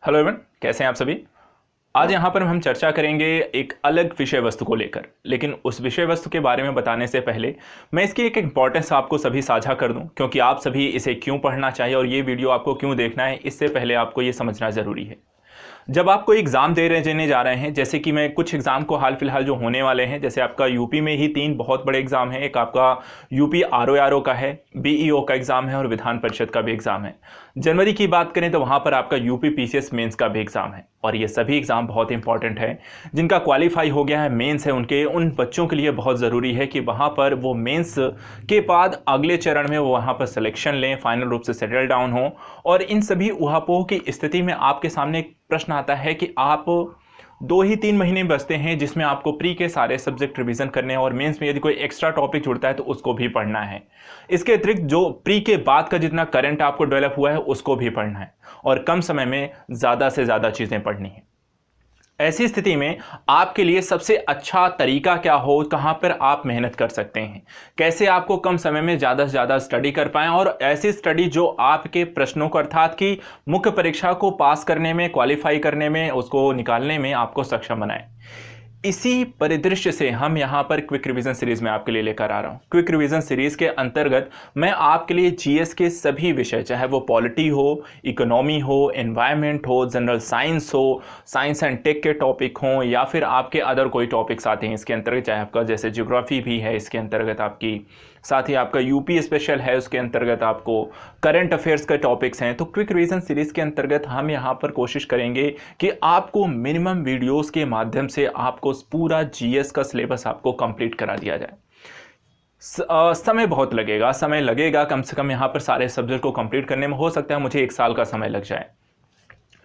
Hello everyone, कैसे हैं आप सभी। आज यहाँ पर हम चर्चा करेंगे एक अलग विषय वस्तु को लेकर, लेकिन उस विषय वस्तु के बारे में बताने से पहले मैं इसकी एक इम्पॉर्टेंस आपको सभी साझा कर दूं, क्योंकि आप सभी इसे क्यों पढ़ना चाहिए और ये वीडियो आपको क्यों देखना है, इससे पहले आपको ये समझना ज़रूरी है। जब आप कोई एग्ज़ाम देने जा रहे हैं, जैसे कि मैं कुछ एग्ज़ाम को हाल फिलहाल जो होने वाले हैं, जैसे आपका यूपी में ही 3 बहुत बड़े एग्ज़ाम हैं। एक आपका यूपी आरओ का है, बीईओ का एग्ज़ाम है और विधान परिषद का भी एग्ज़ाम है। जनवरी की बात करें तो वहाँ पर आपका यूपी पीसीएस मेंस का भी एग्ज़ाम है और ये सभी एग्ज़ाम बहुत इंपॉर्टेंट है। जिनका क्वालिफाई हो गया है, मेंस है, उन बच्चों के लिए बहुत ज़रूरी है कि वहाँ पर वो मेंस के बाद अगले चरण में वो वहाँ पर सिलेक्शन लें, फाइनल रूप से सेटल डाउन हो। और इन सभी ऊहापोह की स्थिति में आपके सामने एक प्रश्न आता है कि आप 2 ही 3 महीने बचते हैं जिसमें आपको प्री के सारे सब्जेक्ट रिवीजन करने हैं और मेंस में यदि कोई एक्स्ट्रा टॉपिक जुड़ता है तो उसको भी पढ़ना है। इसके अतिरिक्त जो प्री के बाद का जितना करंट आपको डेवलप हुआ है उसको भी पढ़ना है और कम समय में ज़्यादा से ज़्यादा चीज़ें पढ़नी है। ऐसी स्थिति में आपके लिए सबसे अच्छा तरीका क्या हो, कहाँ पर आप मेहनत कर सकते हैं, कैसे आपको कम समय में ज़्यादा से ज़्यादा स्टडी कर पाएँ और ऐसी स्टडी जो आपके प्रश्नों को, अर्थात कि मुख्य परीक्षा को पास करने में, क्वालिफाई करने में, उसको निकालने में आपको सक्षम बनाए। इसी परिदृश्य से हम यहाँ पर क्विक रिवीजन सीरीज में आपके लिए लेकर आ रहा हूँ। क्विक रिवीजन सीरीज के अंतर्गत मैं आपके लिए जीएस के सभी विषय, चाहे वो पॉलिटी हो, इकोनॉमी हो, एनवायरनमेंट हो, जनरल साइंस हो, साइंस एंड टेक के टॉपिक हों या फिर आपके अदर कोई टॉपिक्स आते हैं इसके अंतर्गत, चाहे आपका जैसे ज्योग्राफी भी है इसके अंतर्गत आपकी, साथ ही आपका यूपी स्पेशल है उसके अंतर्गत आपको करंट अफेयर्स के टॉपिक्स हैं। तो क्विक रिवीजन सीरीज के अंतर्गत हम यहाँ पर कोशिश करेंगे कि आपको मिनिमम वीडियोस के माध्यम से आपको पूरा जीएस का सिलेबस आपको कंप्लीट करा दिया जाए। समय बहुत लगेगा, कम से कम यहाँ पर सारे सब्जेक्ट को कंप्लीट करने में हो सकता है मुझे 1 साल का समय लग जाए।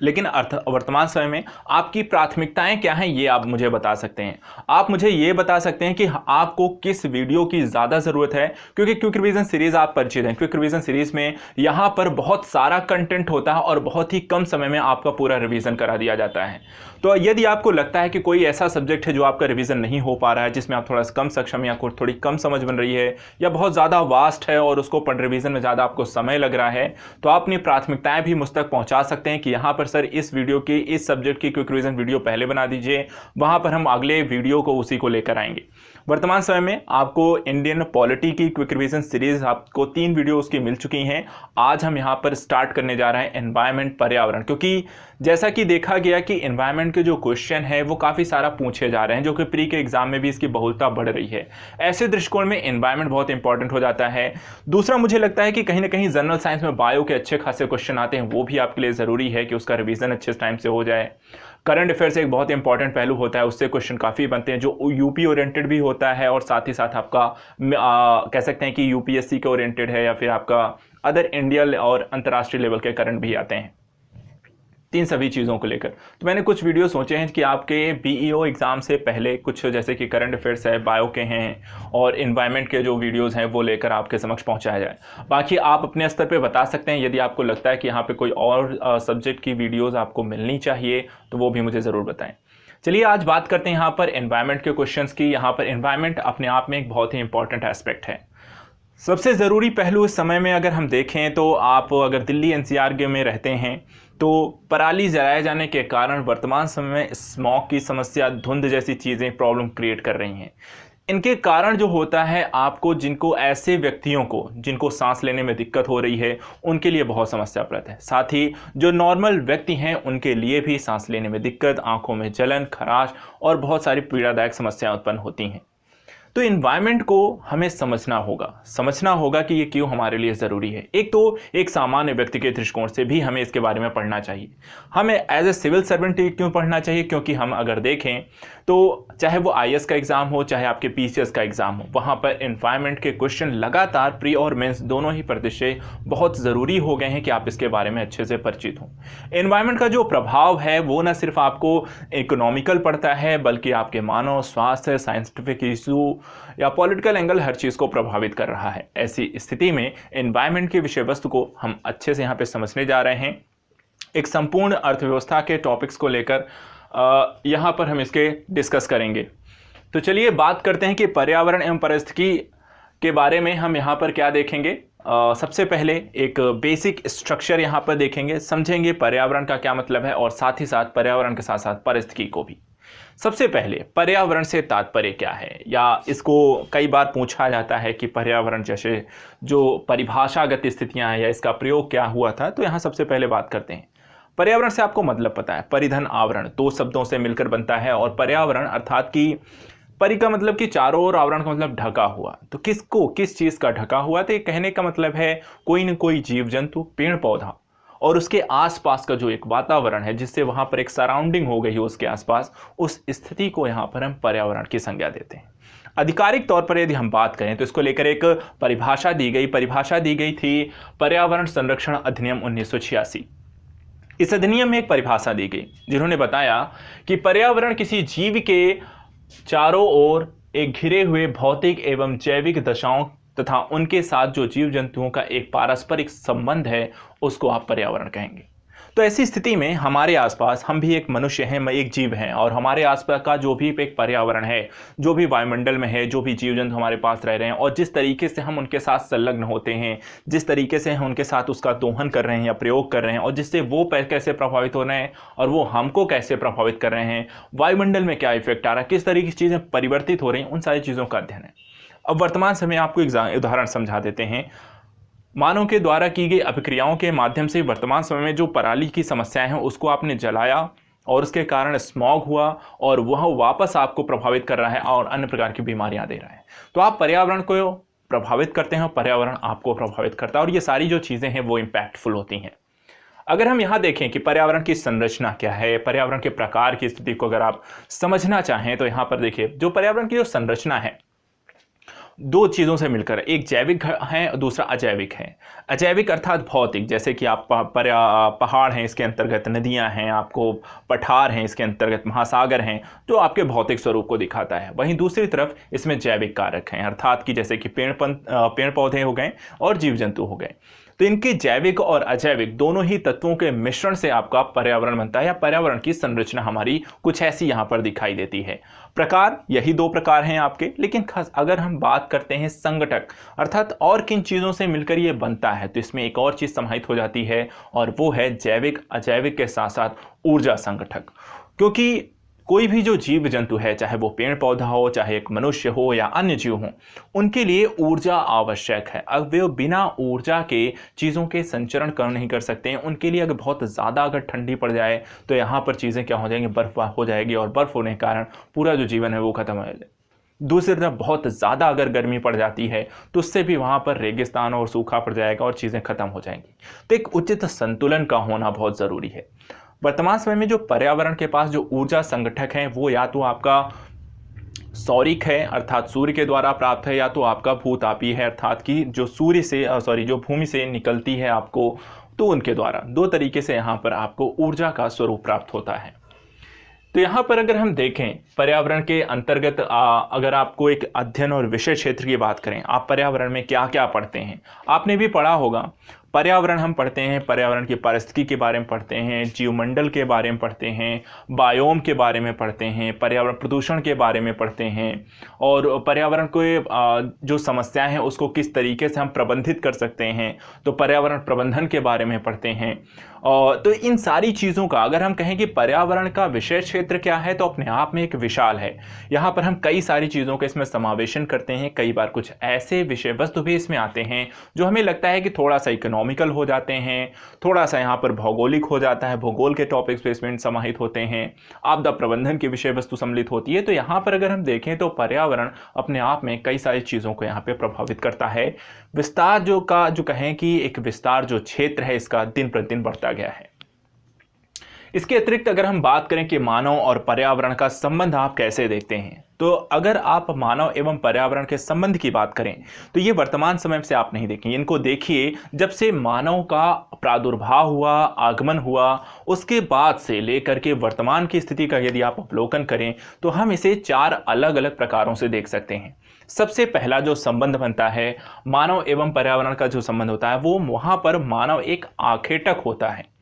लेकिन वर्तमान समय में आपकी प्राथमिकताएं क्या हैं ये आप मुझे बता सकते हैं। आप मुझे ये बता सकते हैं कि आपको किस वीडियो की ज़्यादा ज़रूरत है, क्योंकि क्विक रिवीजन सीरीज़ आप परिचित हैं। क्विक रिवीजन सीरीज़ में यहाँ पर बहुत सारा कंटेंट होता है और बहुत ही कम समय में आपका पूरा रिवीजन करा दिया जाता है। तो यदि आपको लगता है कि कोई ऐसा सब्जेक्ट है जो आपका रिवीजन नहीं हो पा रहा है, जिसमें आप थोड़ा कम सक्षम या थोड़ी कम समझ बन रही है या बहुत ज़्यादा वास्ट है और उसको रिवीजन में ज़्यादा आपको समय लग रहा है, तो आप अपनी प्राथमिकताएं भी मुझ तक पहुँचा सकते हैं कि यहाँ पर सर इस वीडियो की, इस सब्जेक्ट की क्विक रिवीजन वीडियो पहले बना दीजिए, वहां पर हम अगले वीडियो को उसी को लेकर आएंगे। वर्तमान समय में आपको इंडियन पॉलिटी की क्विक रिवीजन सीरीज आपको 3 वीडियो उसकी मिल चुकी हैं। आज हम यहां पर स्टार्ट करने जा रहे हैं एनवायरनमेंट, पर्यावरण, क्योंकि जैसा कि देखा गया कि एनवायरनमेंट के जो क्वेश्चन है वो काफ़ी सारा पूछे जा रहे हैं, जो कि प्री के एग्जाम में भी इसकी बहुलता बढ़ रही है। ऐसे दृष्टिकोण में एनवायरनमेंट बहुत इंपॉर्टेंट हो जाता है। दूसरा, मुझे लगता है कि कहीं ना कहीं जनरल साइंस में बायो के अच्छे खासे क्वेश्चन आते हैं, वो भी आपके लिए ज़रूरी है कि उसका रिवीजन अच्छे टाइम से हो जाए। करंट अफेयर्स एक बहुत इंपॉर्टेंट पहलू होता है, उससे क्वेश्चन काफ़ी बनते हैं जो यूपी ओरिएंटेड भी होता है और साथ ही साथ आपका कह सकते हैं कि यूपीएससी के ओरिएंटेड है या फिर आपका अदर इंडियन और अंतर्राष्ट्रीय लेवल के करंट भी आते हैं। तीन सभी चीज़ों को लेकर तो मैंने कुछ वीडियो सोचे हैं कि आपके बीईओ एग्ज़ाम से पहले कुछ जैसे कि करंट अफेयर्स है, बायो के हैं और इन्वायरमेंट के जो वीडियोस हैं वो लेकर आपके समक्ष पहुंचाया जाए। बाकी आप अपने स्तर पे बता सकते हैं, यदि आपको लगता है कि यहाँ पे कोई और सब्जेक्ट की वीडियोज़ आपको मिलनी चाहिए तो वो भी मुझे ज़रूर बताएँ। चलिए आज बात करते हैं यहाँ पर एनवायरनमेंट के क्वेश्चंस की। यहाँ पर एनवायरनमेंट अपने आप में एक बहुत ही इंपॉर्टेंट एस्पेक्ट है। सबसे ज़रूरी पहलू इस समय में अगर हम देखें तो आप अगर दिल्ली एनसीआर में रहते हैं तो पराली जलाए जाने के कारण वर्तमान समय में स्मॉग की समस्या, धुंध जैसी चीज़ें प्रॉब्लम क्रिएट कर रही हैं। इनके कारण जो होता है आपको, जिनको ऐसे व्यक्तियों को जिनको सांस लेने में दिक्कत हो रही है उनके लिए बहुत समस्याप्रद है। साथ ही जो नॉर्मल व्यक्ति हैं उनके लिए भी सांस लेने में दिक्कत, आंखों में जलन, खराश और बहुत सारी पीड़ादायक समस्याएं उत्पन्न होती हैं। तो इन्वायरमेंट को हमें समझना होगा कि ये क्यों हमारे लिए ज़रूरी है। एक तो एक सामान्य व्यक्ति के दृष्टिकोण से भी हमें इसके बारे में पढ़ना चाहिए। हमें एज ए सिविल सर्वेंट क्यों पढ़ना चाहिए, क्योंकि हम अगर देखें तो चाहे वो आईएएस का एग्ज़ाम हो, चाहे आपके पीसीएस का एग्ज़ाम हो, वहाँ पर इन्वायरमेंट के क्वेश्चन लगातार प्री और मेंस दोनों ही परिदृश्य बहुत ज़रूरी हो गए हैं कि आप इसके बारे में अच्छे से परिचित हों। इन्वायरमेंट का जो प्रभाव है वो न सिर्फ आपको इकोनॉमिकल पड़ता है बल्कि आपके मानव स्वास्थ्य, साइंटिफिक इशू या पॉलिटिकल एंगल हर चीज़ को प्रभावित कर रहा है। ऐसी स्थिति में एनवायरनमेंट की विषय वस्तु को हम अच्छे से यहाँ पे समझने जा रहे हैं। एक संपूर्ण अर्थव्यवस्था के टॉपिक्स को लेकर यहाँ पर हम इसके डिस्कस करेंगे। तो चलिए बात करते हैं कि पर्यावरण एवं पारिस्थितिकी के बारे में हम यहाँ पर क्या देखेंगे, सबसे पहले एक बेसिक स्ट्रक्चर यहाँ पर देखेंगे, समझेंगे पर्यावरण का क्या मतलब है और साथ ही साथ पर्यावरण के साथ साथ पारिस्थितिकी को भी। सबसे पहले पर्यावरण से तात्पर्य क्या है, या इसको कई बार पूछा जाता है कि पर्यावरण जैसे जो परिभाषागत स्थितियां हैं या इसका प्रयोग क्या हुआ था। तो यहाँ सबसे पहले बात करते हैं पर्यावरण से। आपको मतलब पता है, परिधन आवरण दो शब्दों से मिलकर बनता है और पर्यावरण अर्थात कि परि का मतलब कि चारों ओर, आवरण का मतलब ढका हुआ। तो किसको किस चीज़ का ढका हुआ, तो ये कहने का मतलब है कोई न कोई जीव जंतु, पेड़ पौधा और उसके आसपास का जो एक वातावरण है जिससे वहां पर एक सराउंडिंग हो गई है उसके आसपास, उस स्थिति को यहाँ पर हम पर्यावरण की संज्ञा देते हैं। आधिकारिक तौर पर यदि हम बात करें तो इसको लेकर एक परिभाषा दी गई थी पर्यावरण संरक्षण अधिनियम 1986। इस अधिनियम में एक परिभाषा दी गई जिन्होंने बताया कि पर्यावरण किसी जीव के चारों ओर एक घिरे हुए भौतिक एवं जैविक दशाओं तथा उनके साथ जो जीव जंतुओं का एक पारस्परिक संबंध है उसको आप पर्यावरण कहेंगे। तो ऐसी स्थिति में हमारे आसपास, हम भी एक मनुष्य हैं, एक जीव हैं, और हमारे आसपास का जो भी एक पर्यावरण है, जो भी वायुमंडल में है, जो भी जीव जंतु हमारे पास रह रहे हैं और जिस तरीके से हम उनके साथ संलग्न होते हैं, जिस तरीके से हम उनके साथ उसका दोहन कर रहे हैं या प्रयोग कर रहे हैं और जिससे वो कैसे प्रभावित हो रहे हैं और वो हमको कैसे प्रभावित कर रहे हैं, वायुमंडल में क्या इफेक्ट आ रहा है, किस तरीके की चीज़ें परिवर्तित हो रही हैं, उन सारी चीज़ों का अध्ययन है। अब वर्तमान समय आपको एक उदाहरण समझा देते हैं। मानव के द्वारा की गई अभिक्रियाओं के माध्यम से वर्तमान समय में जो पराली की समस्याएं हैं उसको आपने जलाया और उसके कारण स्मॉग हुआ और वह वापस आपको प्रभावित कर रहा है और अन्य प्रकार की बीमारियां दे रहा है। तो आप पर्यावरण को प्रभावित करते हैं और पर्यावरण आपको प्रभावित करता है, और ये सारी जो चीज़ें हैं वो इम्पैक्टफुल होती हैं। अगर हम यहाँ देखें कि पर्यावरण की संरचना क्या है, पर्यावरण के प्रकार की स्थिति को अगर आप समझना चाहें तो यहाँ पर देखिए, जो पर्यावरण की जो संरचना है दो चीज़ों से मिलकर, एक जैविक है और दूसरा अजैविक है। अजैविक अर्थात भौतिक, जैसे कि आप पहाड़ हैं, इसके अंतर्गत नदियां हैं, आपको पठार हैं, इसके अंतर्गत महासागर हैं, जो आपके भौतिक स्वरूप को दिखाता है। वहीं दूसरी तरफ इसमें जैविक कारक हैं, अर्थात कि जैसे कि पेड़ पौधे हो गए और जीव जंतु हो गए। तो इनके जैविक और अजैविक दोनों ही तत्वों के मिश्रण से आपका पर्यावरण बनता है, या पर्यावरण की संरचना हमारी कुछ ऐसी यहाँ पर दिखाई देती है। प्रकार यही दो प्रकार हैं आपके, लेकिन खास अगर हम बात करते हैं संगठक अर्थात और किन चीज़ों से मिलकर ये बनता है, तो इसमें एक और चीज़ समाहित हो जाती है और वो है जैविक अजैविक के साथ साथ ऊर्जा संगठक। क्योंकि कोई भी जो जीव जंतु है, चाहे वो पेड़ पौधा हो, चाहे एक मनुष्य हो या अन्य जीव हो, उनके लिए ऊर्जा आवश्यक है। अब वे बिना ऊर्जा के चीज़ों के संचरण नहीं कर सकते हैं। उनके लिए अगर बहुत ज़्यादा अगर ठंडी पड़ जाए तो यहाँ पर चीज़ें क्या हो जाएंगी, बर्फ हो जाएगी और बर्फ होने के कारण पूरा जो जीवन है वो खत्म हो जाएगा। दूसरी तरफ बहुत ज़्यादा अगर गर्मी पड़ जाती है तो उससे भी वहाँ पर रेगिस्तान और सूखा पड़ जाएगा और चीज़ें खत्म हो जाएंगी। तो एक उचित संतुलन का होना बहुत ज़रूरी है। वर्तमान समय में जो पर्यावरण के पास जो ऊर्जा संगठक हैं वो या तो आपका सौरिक है अर्थात सूर्य के द्वारा प्राप्त है, या तो आपका भूतापीय है अर्थात कि जो सूर्य से जो भूमि से निकलती है आपको, तो उनके द्वारा दो तरीके से यहाँ पर आपको ऊर्जा का स्वरूप प्राप्त होता है। तो यहाँ पर अगर हम देखें पर्यावरण के अंतर्गत अगर आपको एक अध्ययन और विषय क्षेत्र की बात करें, आप पर्यावरण में क्या क्या पढ़ते हैं, आपने भी पढ़ा होगा। पर्यावरण हम पढ़ते हैं, पर्यावरण की पारिस्थितिकी के बारे में पढ़ते हैं, जीवमंडल के बारे में पढ़ते हैं, बायोम के बारे में पढ़ते हैं, पर्यावरण प्रदूषण के बारे में पढ़ते हैं और पर्यावरण को जो समस्याएं हैं उसको किस तरीके से हम प्रबंधित कर सकते हैं, तो पर्यावरण प्रबंधन के बारे में पढ़ते हैं। और तो इन सारी चीज़ों का अगर हम कहें कि पर्यावरण का विषय क्षेत्र क्या है, तो अपने आप में एक विशाल है। यहाँ पर हम कई सारी चीज़ों का इसमें समावेशन करते हैं। कई बार कुछ ऐसे विषय वस्तु भी इसमें आते हैं जो हमें लगता है कि थोड़ा सा इकोनॉमिकल हो जाते हैं, थोड़ा सा यहाँ पर भौगोलिक हो जाता है, भूगोल के टॉपिक्स पे इसमें समाहित होते हैं, आपदा प्रबंधन की विषय वस्तु सम्मिलित होती है। तो यहाँ पर अगर हम देखें तो पर्यावरण अपने आप में कई सारी चीज़ों को यहाँ पे प्रभावित करता है। विस्तार जो कहें कि एक विस्तार जो क्षेत्र है इसका दिन प्रतिदिन बढ़ता गया है। इसके अतिरिक्त अगर हम बात करें कि मानव और पर्यावरण का संबंध आप कैसे देखते हैं, तो अगर आप मानव एवं पर्यावरण के संबंध की बात करें तो ये वर्तमान समय से आप नहीं देखेंगे, इनको देखिए जब से मानव का प्रादुर्भाव हुआ, आगमन हुआ, उसके बाद से लेकर के वर्तमान की स्थिति का यदि आप अवलोकन करें तो हम इसे चार अलग अलग प्रकारों से देख सकते हैं। सबसे पहला जो संबंध बनता है मानव एवं पर्यावरण का जो संबंध होता है वो वहाँ पर मानव एक आखेटक होता है।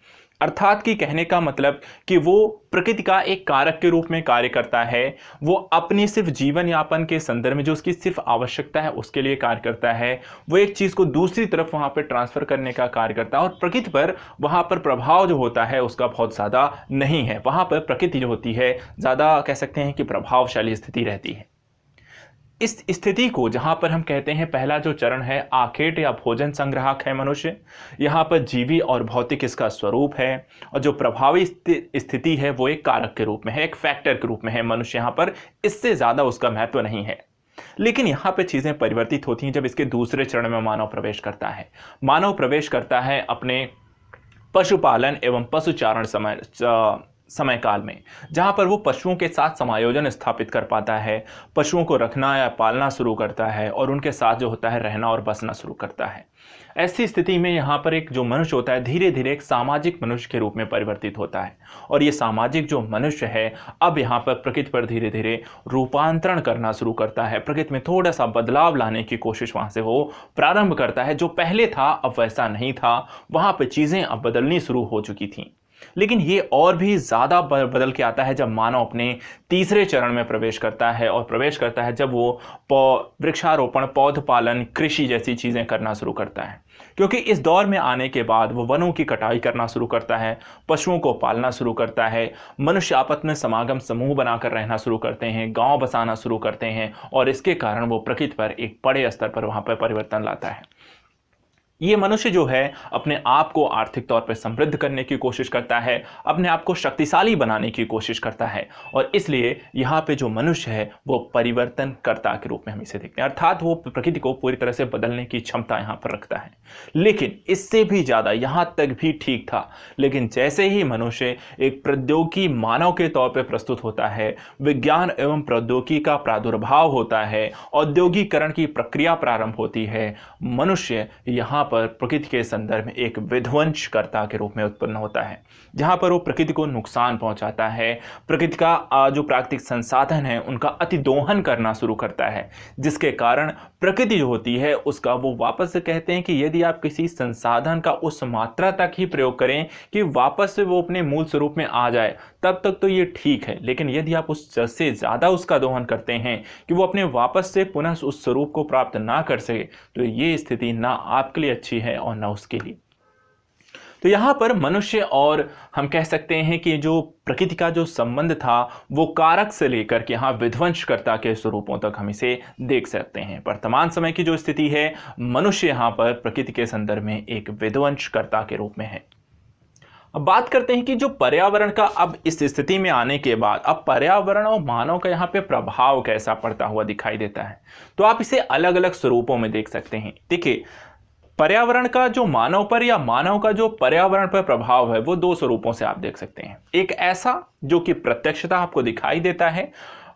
अर्थात कि कहने का मतलब कि वो प्रकृति का एक कारक के रूप में कार्य करता है। वो अपनी सिर्फ जीवन यापन के संदर्भ में जो उसकी सिर्फ आवश्यकता है उसके लिए कार्य करता है। वो एक चीज़ को दूसरी तरफ वहाँ पर ट्रांसफ़र करने का कार्य करता है और प्रकृति पर वहाँ पर प्रभाव जो होता है उसका बहुत ज़्यादा नहीं है। वहाँ पर प्रकृति जो होती है ज़्यादा कह सकते हैं कि प्रभावशाली स्थिति रहती है। इस स्थिति को जहां पर हम कहते हैं पहला जो चरण है आखेट या भोजन संग्राहक है मनुष्य, यहाँ पर जीवी और भौतिक इसका स्वरूप है और जो प्रभावी स्थिति है वो एक कारक के रूप में है, एक फैक्टर के रूप में है मनुष्य यहाँ पर, इससे ज़्यादा उसका महत्व नहीं है। लेकिन यहाँ पे चीज़ें परिवर्तित होती हैं जब इसके दूसरे चरण में मानव प्रवेश करता है। मानव प्रवेश करता है अपने पशुपालन एवं पशुचारण समय काल में, जहां पर वो पशुओं के साथ समायोजन स्थापित कर पाता है, पशुओं को रखना या पालना शुरू करता है और उनके साथ जो होता है रहना और बसना शुरू करता है। ऐसी स्थिति में यहाँ पर एक जो मनुष्य होता है धीरे धीरे एक सामाजिक मनुष्य के रूप में परिवर्तित होता है और ये सामाजिक जो मनुष्य है अब यहाँ पर प्रकृति पर धीरे धीरे रूपांतरण करना शुरू करता है। प्रकृति में थोड़ा सा बदलाव लाने की कोशिश वहाँ से वो प्रारंभ करता है। जो पहले था अब वैसा नहीं था, वहाँ पर चीज़ें अब बदलनी शुरू हो चुकी थीं। लेकिन ये और भी ज़्यादा बदल के आता है जब मानव अपने तीसरे चरण में प्रवेश करता है और प्रवेश करता है जब वो वृक्षारोपण, पौध पालन, कृषि जैसी चीज़ें करना शुरू करता है। क्योंकि इस दौर में आने के बाद वो वनों की कटाई करना शुरू करता है, पशुओं को पालना शुरू करता है, मनुष्य आपस में समागम समूह बनाकर रहना शुरू करते हैं, गांव बसाना शुरू करते हैं और इसके कारण वो प्रकृति पर एक बड़े स्तर पर वहाँ पर परिवर्तन लाता है। ये मनुष्य जो है अपने आप को आर्थिक तौर पर समृद्ध करने की कोशिश करता है, अपने आप को शक्तिशाली बनाने की कोशिश करता है और इसलिए यहाँ पे जो मनुष्य है वो परिवर्तनकर्ता के रूप में हम इसे देखते हैं। अर्थात वो प्रकृति को पूरी तरह से बदलने की क्षमता यहाँ पर रखता है। लेकिन इससे भी ज़्यादा यहाँ तक भी ठीक था, लेकिन जैसे ही मनुष्य एक प्रौद्योगिकी मानव के तौर पर प्रस्तुत होता है, विज्ञान एवं प्रौद्योगिकी का प्रादुर्भाव होता है, औद्योगिकरण की प्रक्रिया प्रारंभ होती है, मनुष्य यहाँ पर प्रकृति के संदर्भ में एक विध्वंसकर्ता के रूप में उत्पन्न होता है, जहां पर वो प्रकृति को नुकसान पहुंचाता है, प्रकृति का जो प्राकृतिक संसाधन है उनका अतिदोहन करना शुरू करता है, जिसके कारण प्रकृति जो होती है उसका वो वापस से कहते हैं कि यदि आप किसी संसाधन का उस मात्रा तक ही प्रयोग करें कि वापस से वो अपने मूल स्वरूप में आ जाए तब तक तो ये ठीक है, लेकिन यदि आप उससे ज़्यादा उसका दोहन करते हैं कि वो अपने वापस से पुनः उस स्वरूप को प्राप्त ना कर सके तो ये स्थिति ना आपके लिए अच्छी है और ना उसके लिए। तो यहाँ पर मनुष्य और हम कह सकते हैं कि जो प्रकृति का जो संबंध था वो कारक से लेकर के यहाँ विध्वंसकर्ता के स्वरूपों तक हम इसे देख सकते हैं। वर्तमान समय की जो स्थिति है मनुष्य यहाँ पर प्रकृति के संदर्भ में एक विध्वंसकर्ता के रूप में है। अब बात करते हैं कि जो पर्यावरण का अब इस स्थिति में आने के बाद अब पर्यावरण और मानव का यहाँ पे प्रभाव कैसा पड़ता हुआ दिखाई देता है, तो आप इसे अलग अलग स्वरूपों में देख सकते हैं। देखिए, पर्यावरण का जो मानव पर या मानव का जो पर्यावरण पर प्रभाव है वो दो स्वरूपों से आप देख सकते हैं। एक ऐसा जो कि प्रत्यक्षता आपको दिखाई देता है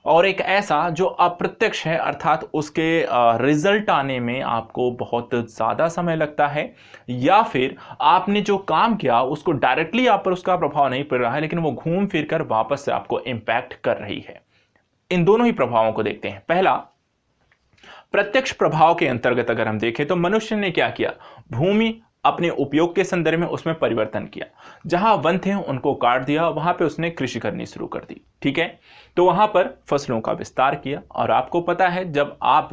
और एक ऐसा जो अप्रत्यक्ष है, अर्थात उसके रिजल्ट आने में आपको बहुत ज़्यादा समय लगता है या फिर आपने जो काम किया उसको डायरेक्टली आप पर उसका प्रभाव नहीं पड़ रहा है लेकिन वो घूम फिर कर वापस से आपको इम्पैक्ट कर रही है। इन दोनों ही प्रभावों को देखते हैं। पहला, प्रत्यक्ष प्रभाव के अंतर्गत अगर हम देखें तो मनुष्य ने क्या किया, भूमि अपने उपयोग के संदर्भ में उसमें परिवर्तन किया। जहां वन थे उनको काट दिया, वहां पे उसने कृषि करनी शुरू कर दी। ठीक है, तो वहां पर फसलों का विस्तार किया और आपको पता है जब आप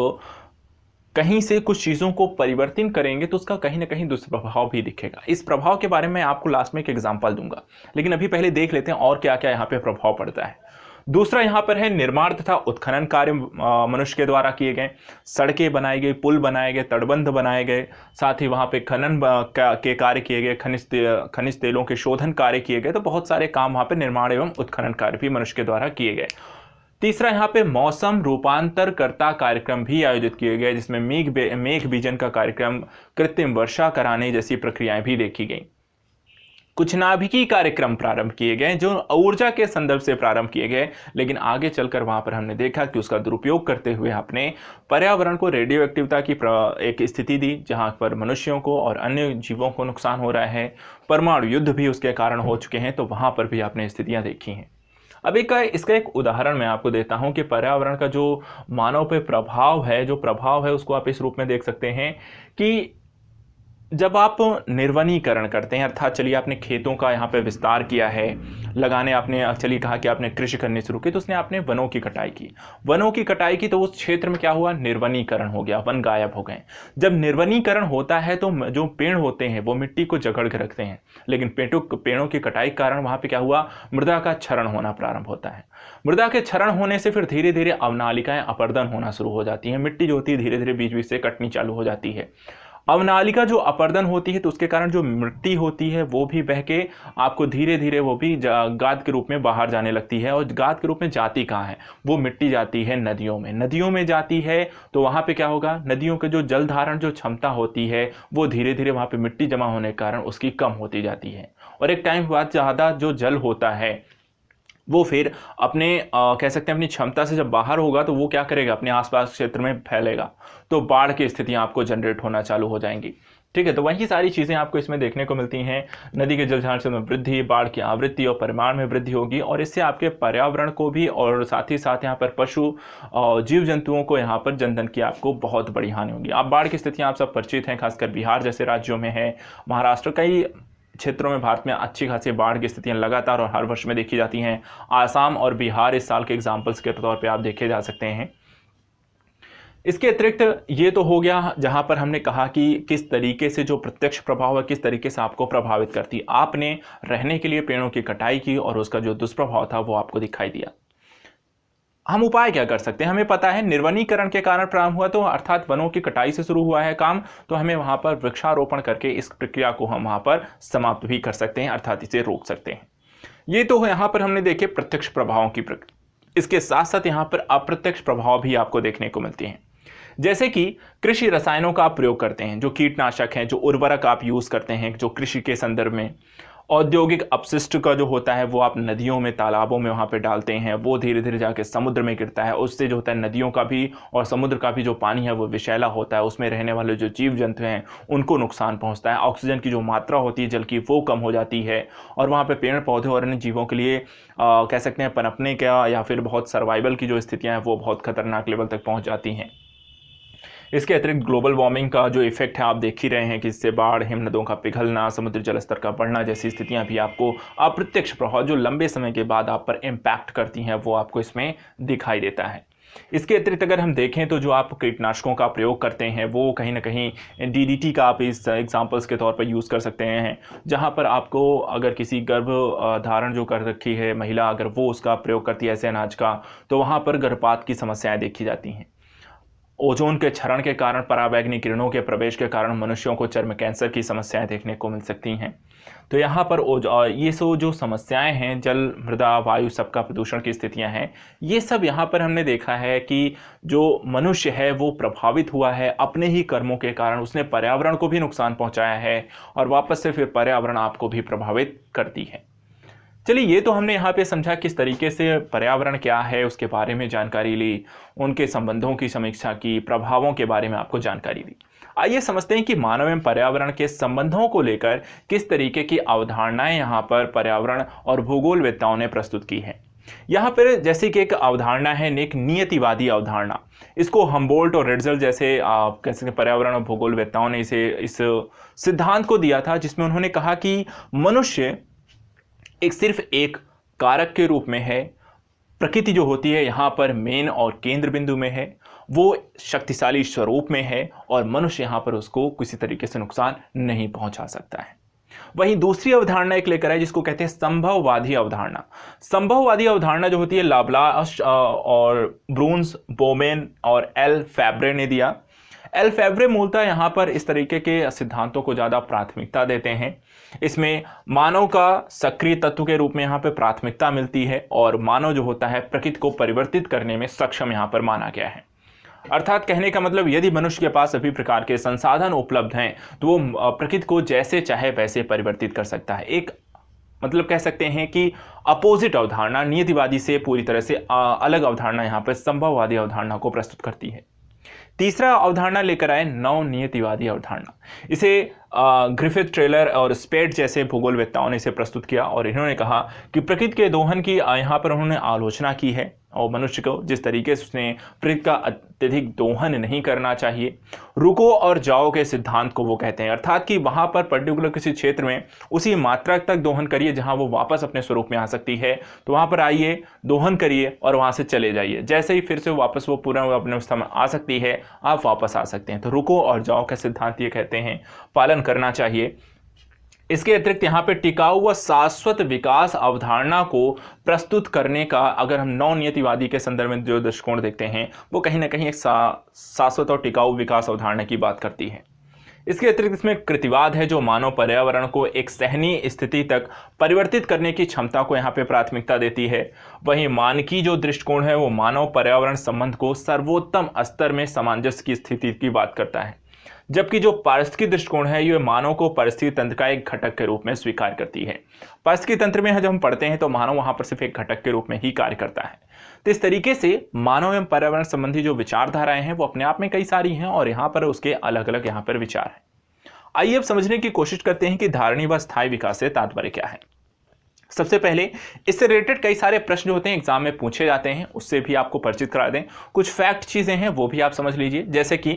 कहीं से कुछ चीज़ों को परिवर्तन करेंगे तो उसका कहीं ना कहीं दुष्प्रभाव भी दिखेगा। इस प्रभाव के बारे में आपको लास्ट में एक एग्जाम्पल दूंगा, लेकिन अभी पहले देख लेते हैं और क्या क्या यहाँ पे प्रभाव पड़ता है। दूसरा यहाँ पर है निर्माण तथा उत्खनन कार्य मनुष्य के द्वारा किए गए, सड़कें बनाई गई, पुल बनाए गए, तटबंध बनाए गए, साथ ही वहाँ पे खनन के कार्य किए गए, खनिज तेलों के शोधन कार्य किए गए। तो बहुत सारे काम वहाँ पे निर्माण एवं उत्खनन कार्य भी मनुष्य के द्वारा किए गए। तीसरा, यहाँ पे मौसम रूपांतरकर्ता कार्यक्रम भी आयोजित किए गए, जिसमें मेघ बीजन का कार्यक्रम, कृत्रिम वर्षा कराने जैसी प्रक्रियाएं भी देखी गई। कुछ नाभिकीय कार्यक्रम प्रारंभ किए गए जो ऊर्जा के संदर्भ से प्रारंभ किए गए, लेकिन आगे चलकर वहां पर हमने देखा कि उसका दुरुपयोग करते हुए आपने पर्यावरण को रेडियो एक्टिविटी की एक स्थिति दी जहां पर मनुष्यों को और अन्य जीवों को नुकसान हो रहा है। परमाणु युद्ध भी उसके कारण हो चुके हैं, तो वहां पर भी आपने स्थितियां देखी हैं। अब इसका एक उदाहरण मैं आपको देता हूं कि पर्यावरण का जो मानव पे प्रभाव है, जो प्रभाव है उसको आप इस रूप में देख सकते हैं कि जब आप निर्वनीकरण करते हैं, अर्थात चलिए आपने खेतों का यहाँ पे विस्तार किया है, लगाने आपने चलिए कहा कि आपने कृषि करनी शुरू की, तो उसने आपने वनों की कटाई की। वनों की कटाई की तो उस क्षेत्र में क्या हुआ, निर्वनीकरण हो गया, वन गायब हो गए। जब निर्वनीकरण होता है तो जो पेड़ होते हैं वो मिट्टी को जकड़ के रखते हैं, लेकिन पेड़ों की कटाई के कारण वहाँ पे क्या हुआ, मृदा का क्षरण होना प्रारंभ होता है। मृदा के क्षरण होने से फिर धीरे धीरे अवनालिकाएं अपर्दन होना शुरू हो जाती हैं, मिट्टी जो होती है धीरे धीरे बीच बीच से कटनी चालू हो जाती है। अवनालिका जो अपर्दन होती है तो उसके कारण जो मिट्टी होती है वो भी बह के आपको धीरे धीरे वो भी गाद के रूप में बाहर जाने लगती है। और गाद के रूप में जाती कहाँ है, वो मिट्टी जाती है नदियों में। नदियों में जाती है तो वहाँ पे क्या होगा, नदियों के जो जल धारण जो क्षमता होती है वो धीरे धीरे वहाँ पे मिट्टी जमा होने के कारण उसकी कम होती जाती है। और एक टाइम बाद ज़्यादा जो जल होता है वो फिर अपने कह सकते हैं अपनी क्षमता से जब बाहर होगा तो वो क्या करेगा, अपने आसपास क्षेत्र में फैलेगा, तो बाढ़ की स्थितियां आपको जनरेट होना चालू हो जाएंगी। ठीक है, तो वही सारी चीज़ें आपको इसमें देखने को मिलती हैं। नदी के जलधारण में वृद्धि, बाढ़ की आवृत्ति और परिमाण में वृद्धि होगी, और इससे आपके पर्यावरण को भी और साथ ही साथ यहाँ पर पशु और जीव जंतुओं को यहाँ पर जनधन की आपको बहुत बड़ी हानि होगी। आप बाढ़ की स्थितियाँ आप सब परिचित हैं, खासकर बिहार जैसे राज्यों में है, महाराष्ट्र, कई क्षेत्रों में भारत में अच्छी खासी बाढ़ की स्थितियां लगातार और हर वर्ष में देखी जाती हैं। आसाम और बिहार इस साल के एग्जाम्पल्स के तौर पे आप देखे जा सकते हैं। इसके अतिरिक्त ये तो हो गया जहां पर हमने कहा कि किस तरीके से जो प्रत्यक्ष प्रभाव है किस तरीके से आपको प्रभावित करती। आपने रहने के लिए पेड़ों की कटाई की और उसका जो दुष्प्रभाव था वो आपको दिखाई दिया। हम उपाय क्या कर सकते हैं, हमें पता है निर्वनीकरण के कारण प्रारंभ हुआ, तो अर्थात वनों की कटाई से शुरू हुआ है काम, तो हमें वहां पर वृक्षारोपण करके इस प्रक्रिया को हम वहां पर समाप्त भी कर सकते हैं, अर्थात इसे रोक सकते हैं। ये तो यहां पर हमने देखे प्रत्यक्ष प्रभावों की प्रक्रिया। इसके साथ साथ यहां पर अप्रत्यक्ष प्रभाव भी आपको देखने को मिलते हैं, जैसे कि कृषि रसायनों का आप प्रयोग करते हैं, जो कीटनाशक हैं, जो उर्वरक आप यूज करते हैं जो कृषि के संदर्भ में। औद्योगिक अपशिष्ट का जो होता है वो आप नदियों में, तालाबों में वहाँ पे डालते हैं, वो धीरे धीरे जाके समुद्र में गिरता है। उससे जो होता है नदियों का भी और समुद्र का भी जो पानी है वो विषैला होता है, उसमें रहने वाले जो जीव जंतु हैं उनको नुकसान पहुँचता है। ऑक्सीजन की जो मात्रा होती है जल की वो कम हो जाती है, और वहाँ पे पेड़ पौधे और अन्य जीवों के लिए कह सकते हैं पनपने का या फिर बहुत सर्वाइवल की जो स्थितियाँ हैं वो बहुत खतरनाक लेवल तक पहुँच जाती हैं। इसके अतिरिक्त ग्लोबल वार्मिंग का जो इफेक्ट है आप देख ही रहे हैं कि इससे बाढ़, हिमनदों का पिघलना, समुद्री जलस्तर का बढ़ना जैसी स्थितियां भी आपको अप्रत्यक्ष प्रभाव जो लंबे समय के बाद आप पर इम्पैक्ट करती हैं वो आपको इसमें दिखाई देता है। इसके अतिरिक्त अगर हम देखें तो जो आप कीटनाशकों का प्रयोग करते हैं वो कहीं ना कहीं DDT का आप इस एग्जांपल्स के तौर पर यूज़ कर सकते हैं, जहां पर आपको अगर किसी गर्भ धारण जो कर रखी है महिला, अगर वो उसका प्रयोग करती है ऐसे अनाज का, तो वहां पर गर्भपात की समस्याएं देखी जाती हैं। ओजोन के क्षरण के कारण, पराबैंगनी किरणों के प्रवेश के कारण मनुष्यों को चर्म कैंसर की समस्याएं देखने को मिल सकती हैं। तो यहाँ पर ये जो समस्याएं हैं, जल, मृदा, वायु सबका प्रदूषण की स्थितियां हैं, ये सब यहाँ पर हमने देखा है कि जो मनुष्य है वो प्रभावित हुआ है अपने ही कर्मों के कारण। उसने पर्यावरण को भी नुकसान पहुँचाया है और वापस से फिर पर्यावरण आपको भी प्रभावित करती है। चलिए, ये तो हमने यहाँ पे समझा किस तरीके से पर्यावरण क्या है उसके बारे में जानकारी ली, उनके संबंधों की समीक्षा की, प्रभावों के बारे में आपको जानकारी दी। आइए समझते हैं कि मानव एवं पर्यावरण के संबंधों को लेकर किस तरीके की अवधारणाएं यहाँ पर पर्यावरण और भूगोलवेत्ताओं ने प्रस्तुत की है। यहाँ पर जैसे कि एक अवधारणा है, एक नियतिवादी अवधारणा। इसको हम्बोल्ट और रेडजल जैसे कह सकते पर्यावरण और भूगोलवेत्ताओं ने इस सिद्धांत को दिया था, जिसमें उन्होंने कहा कि मनुष्य सिर्फ एक कारक के रूप में है। प्रकृति जो होती है यहाँ पर मेन और केंद्र बिंदु में है, वो शक्तिशाली स्वरूप में है और मनुष्य यहाँ पर उसको किसी तरीके से नुकसान नहीं पहुंचा सकता है। वहीं दूसरी अवधारणा एक लेकर है जिसको कहते हैं संभववादी अवधारणा। संभववादी अवधारणा जो होती है लाप्लास और ब्रून्स, बोमेन और एल फैब्रे ने दिया। एल फैब्रे मूलतः यहाँ पर इस तरीके के सिद्धांतों को ज़्यादा प्राथमिकता देते हैं। इसमें मानव का सक्रिय तत्व के रूप में यहाँ पर प्राथमिकता मिलती है और मानव जो होता है प्रकृति को परिवर्तित करने में सक्षम यहाँ पर माना गया है। अर्थात कहने का मतलब, यदि मनुष्य के पास सभी प्रकार के संसाधन उपलब्ध हैं तो वो प्रकृति को जैसे चाहे वैसे परिवर्तित कर सकता है। एक मतलब कह सकते हैं कि अपोजिट अवधारणा, नियतिवादी से पूरी तरह से अलग अवधारणा यहाँ पर संभववादी अवधारणा को प्रस्तुत करती है। तीसरा अवधारणा लेकर आए नवनियतिवादी अवधारणा। इसे ग्रिफिथ, ट्रेलर और स्पेट जैसे भूगोलवेत्ताओं ने इसे प्रस्तुत किया और इन्होंने कहा कि प्रकृति के दोहन की यहाँ पर उन्होंने आलोचना की है। और मनुष्य को जिस तरीके से उसने प्रकृति का अत्यधिक दोहन नहीं करना चाहिए। रुको और जाओ के सिद्धांत को वो कहते हैं, अर्थात कि वहाँ पर पर्टिकुलर किसी क्षेत्र में उसी मात्रा तक दोहन करिए जहाँ वो वापस अपने स्वरूप में आ सकती है, तो वहाँ पर आइए, दोहन करिए और वहाँ से चले जाइए। जैसे ही फिर से वापस वो पूरा अपने अवस्था में आ सकती है, आप वापस आ सकते हैं। तो रुको और जाओ का सिद्धांत ये कहते हैं पालन करना चाहिए। इसके अतिरिक्त यहाँ पे टिकाऊ व शाश्वत विकास अवधारणा को प्रस्तुत करने का अगर हम नव नियतिवादी के संदर्भ में जो दृष्टिकोण देखते हैं, वो कहीं ना कहीं एक शाश्वत और टिकाऊ विकास अवधारणा की बात करती है। इसके अतिरिक्त इसमें कृतिवाद है, जो मानव पर्यावरण को एक सहनीय स्थिति तक परिवर्तित करने की क्षमता को यहाँ पे प्राथमिकता देती है। वहीं मानकी जो दृष्टिकोण है वो मानव पर्यावरण संबंध को सर्वोत्तम स्तर में सामंजस्य की स्थिति की बात करता है, जबकि जो पारिस्थितिकी दृष्टिकोण है ये मानव को परिस्थिति तंत्र का एक घटक के रूप में स्वीकार करती है। पारिस्थितिकी तंत्र में जब हम पढ़ते हैं तो मानव वहां पर सिर्फ एक घटक के रूप में ही कार्य करता है। तो इस तरीके से मानव एवं पर्यावरण संबंधी जो विचारधाराएं हैं वो अपने आप में कई सारी हैं और यहाँ पर उसके अलग अलग यहाँ पर विचार हैं। आइए अब समझने की कोशिश करते हैं कि धारणीय व स्थायी विकास से तात्पर्य क्या है। सबसे पहले इससे रिलेटेड कई सारे प्रश्न होते हैं, एग्जाम में पूछे जाते हैं, उससे भी आपको परिचित करा दें। कुछ फैक्ट चीजें हैं वो भी आप समझ लीजिए, जैसे कि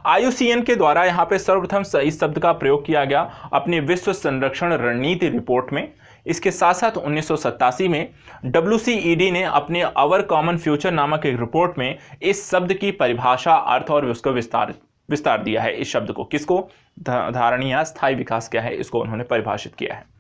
IUCN के द्वारा यहाँ पे सर्वप्रथम इस शब्द का प्रयोग किया गया अपनी विश्व संरक्षण रणनीति रिपोर्ट में। इसके साथ साथ 1987 में WCED ने अपने अवर कॉमन फ्यूचर नामक एक रिपोर्ट में इस शब्द की परिभाषा, अर्थ और उसका विस्तार दिया है। इस शब्द को, किसको, धारणीय स्थायी विकास क्या है, इसको उन्होंने परिभाषित किया है।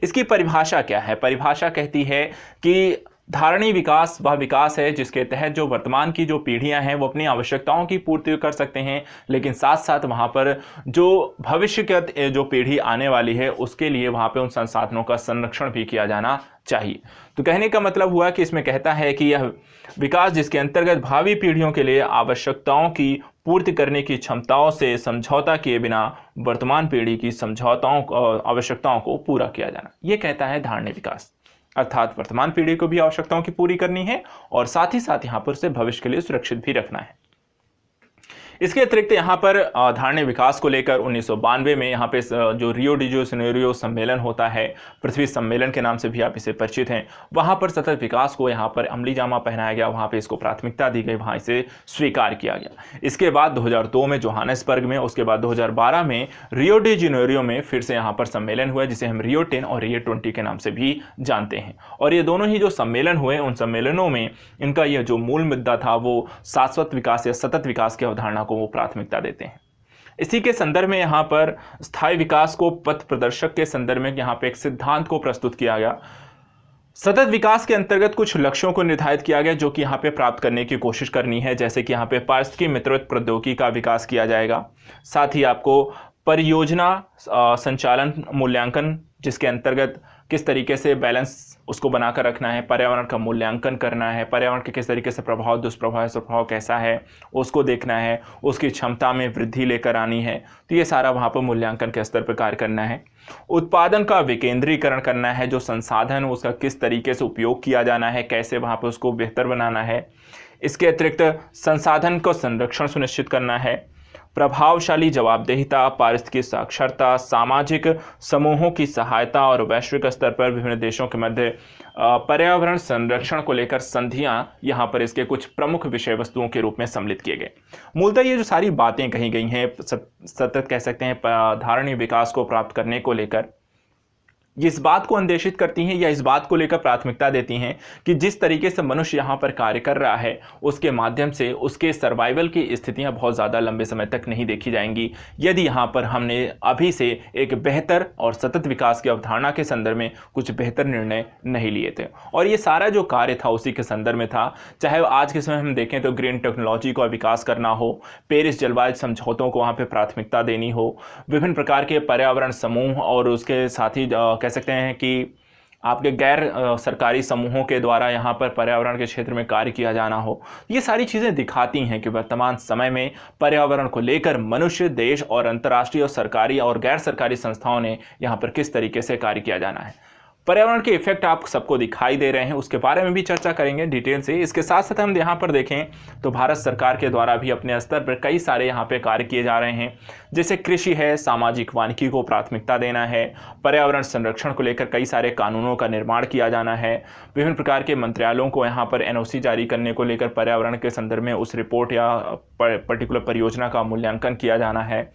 इसकी परिभाषा क्या है? परिभाषा कहती है कि धारणीय विकास वह विकास है जिसके तहत जो वर्तमान की जो पीढ़ियां हैं वो अपनी आवश्यकताओं की पूर्ति कर सकते हैं, लेकिन साथ साथ वहां पर जो भविष्य की जो पीढ़ी आने वाली है उसके लिए वहां पे उन संसाधनों का संरक्षण भी किया जाना चाहिए। तो कहने का मतलब हुआ कि इसमें कहता है कि यह विकास जिसके अंतर्गत भावी पीढ़ियों के लिए आवश्यकताओं की पूर्ति करने की क्षमताओं से समझौता किए बिना वर्तमान पीढ़ी की आवश्यकताओं को पूरा किया जाना, ये कहता है धारणीय विकास। अर्थात वर्तमान पीढ़ी को भी आवश्यकताओं की पूरी करनी है और साथ ही साथ यहाँ पर उसे भविष्य के लिए सुरक्षित भी रखना है। इसके अतिरिक्त यहाँ पर धारणीय विकास को लेकर 1992 में यहाँ पे जो रियो डी जेनेरियो सम्मेलन होता है, पृथ्वी सम्मेलन के नाम से भी आप इसे परिचित हैं, वहाँ पर सतत विकास को यहाँ पर अमली जामा पहनाया गया, वहाँ पे इसको प्राथमिकता दी गई, वहाँ इसे स्वीकार किया गया। इसके बाद 2002 में जोहानिसबर्ग में, उसके बाद 2012 में रियो डी जेनेरियो में फिर से यहाँ पर सम्मेलन हुआ जिसे हम रियो 10 और रियो 20 के नाम से भी जानते हैं। और ये दोनों ही जो सम्मेलन हुए उन सम्मेलनों में इनका यह जो मूल मुद्दा था वो शाश्वत विकास या सतत विकास की अवधारणा को वो प्राथमिकता देते हैं। इसी के संदर्भ में यहाँ पर स्थायी विकास को पथ प्रदर्शक के संदर्भ में यहाँ पे एक सिद्धांत को प्रस्तुत किया गया। सतत विकास के अंतर्गत कुछ लक्ष्यों को निर्धारित किया गया जो कि यहाँ पे प्राप्त करने की कोशिश करनी है, जैसे कि यहाँ पे पारिस्थितिकी मित्रवत प्रौद्योगिकी का विकास किया जाएगा। साथ ही आपको परियोजना संचालन मूल्यांकन, जिसके अंतर्गत किस तरीके से बैलेंस उसको बनाकर रखना है, पर्यावरण का मूल्यांकन करना है, पर्यावरण के किस तरीके से प्रभाव, दुष्प्रभाव, सुप्रभाव कैसा है उसको देखना है, उसकी क्षमता में वृद्धि लेकर आनी है। तो ये सारा वहाँ पर मूल्यांकन के स्तर पर कार्य करना है। उत्पादन का विकेंद्रीकरण करना है, जो संसाधन उसका किस तरीके से उपयोग किया जाना है, कैसे वहाँ पर उसको बेहतर बनाना है। इसके अतिरिक्त संसाधन को संरक्षण सुनिश्चित करना है। प्रभावशाली जवाबदेहिता, पारिस्थितिकी साक्षरता, सामाजिक समूहों की सहायता और वैश्विक स्तर पर विभिन्न देशों के मध्य पर्यावरण संरक्षण को लेकर संधियां यहाँ पर इसके कुछ प्रमुख विषय वस्तुओं के रूप में सम्मिलित किए गए। मूलतः ये जो सारी बातें कही गई हैं सतत कह सकते हैं धारणीय विकास को प्राप्त करने को लेकर, ये इस बात को अंदेशित करती हैं या इस बात को लेकर प्राथमिकता देती हैं कि जिस तरीके से मनुष्य यहाँ पर कार्य कर रहा है उसके माध्यम से उसके सर्वाइवल की स्थितियाँ बहुत ज़्यादा लंबे समय तक नहीं देखी जाएंगी यदि यहाँ पर हमने अभी से एक बेहतर और सतत विकास की अवधारणा के संदर्भ में कुछ बेहतर निर्णय नहीं लिए थे। और ये सारा जो कार्य था उसी के संदर्भ में था, चाहे आज के समय हम देखें तो ग्रीन टेक्नोलॉजी का विकास करना हो, पेरिस जलवायु समझौतों को वहाँ पर प्राथमिकता देनी हो, विभिन्न प्रकार के पर्यावरण समूह और उसके साथ ही कह सकते हैं कि आपके गैर सरकारी समूहों के द्वारा यहाँ पर पर्यावरण के क्षेत्र में कार्य किया जाना हो। ये सारी चीज़ें दिखाती हैं कि वर्तमान समय में पर्यावरण को लेकर मनुष्य, देश और अंतर्राष्ट्रीय और सरकारी और गैर सरकारी संस्थाओं ने यहाँ पर किस तरीके से कार्य किया जाना है। पर्यावरण के इफेक्ट आप सबको दिखाई दे रहे हैं, उसके बारे में भी चर्चा करेंगे डिटेल से। इसके साथ साथ हम यहाँ पर देखें तो भारत सरकार के द्वारा भी अपने स्तर पर कई सारे यहाँ पे कार्य किए जा रहे हैं, जैसे कृषि है, सामाजिक वानिकी को प्राथमिकता देना है, पर्यावरण संरक्षण को लेकर कई सारे कानूनों का निर्माण किया जाना है, विभिन्न प्रकार के मंत्रालयों को यहाँ पर एनओसी जारी करने को लेकर पर्यावरण के संदर्भ में उस रिपोर्ट या पर्टिकुलर परियोजना का मूल्यांकन किया जाना है।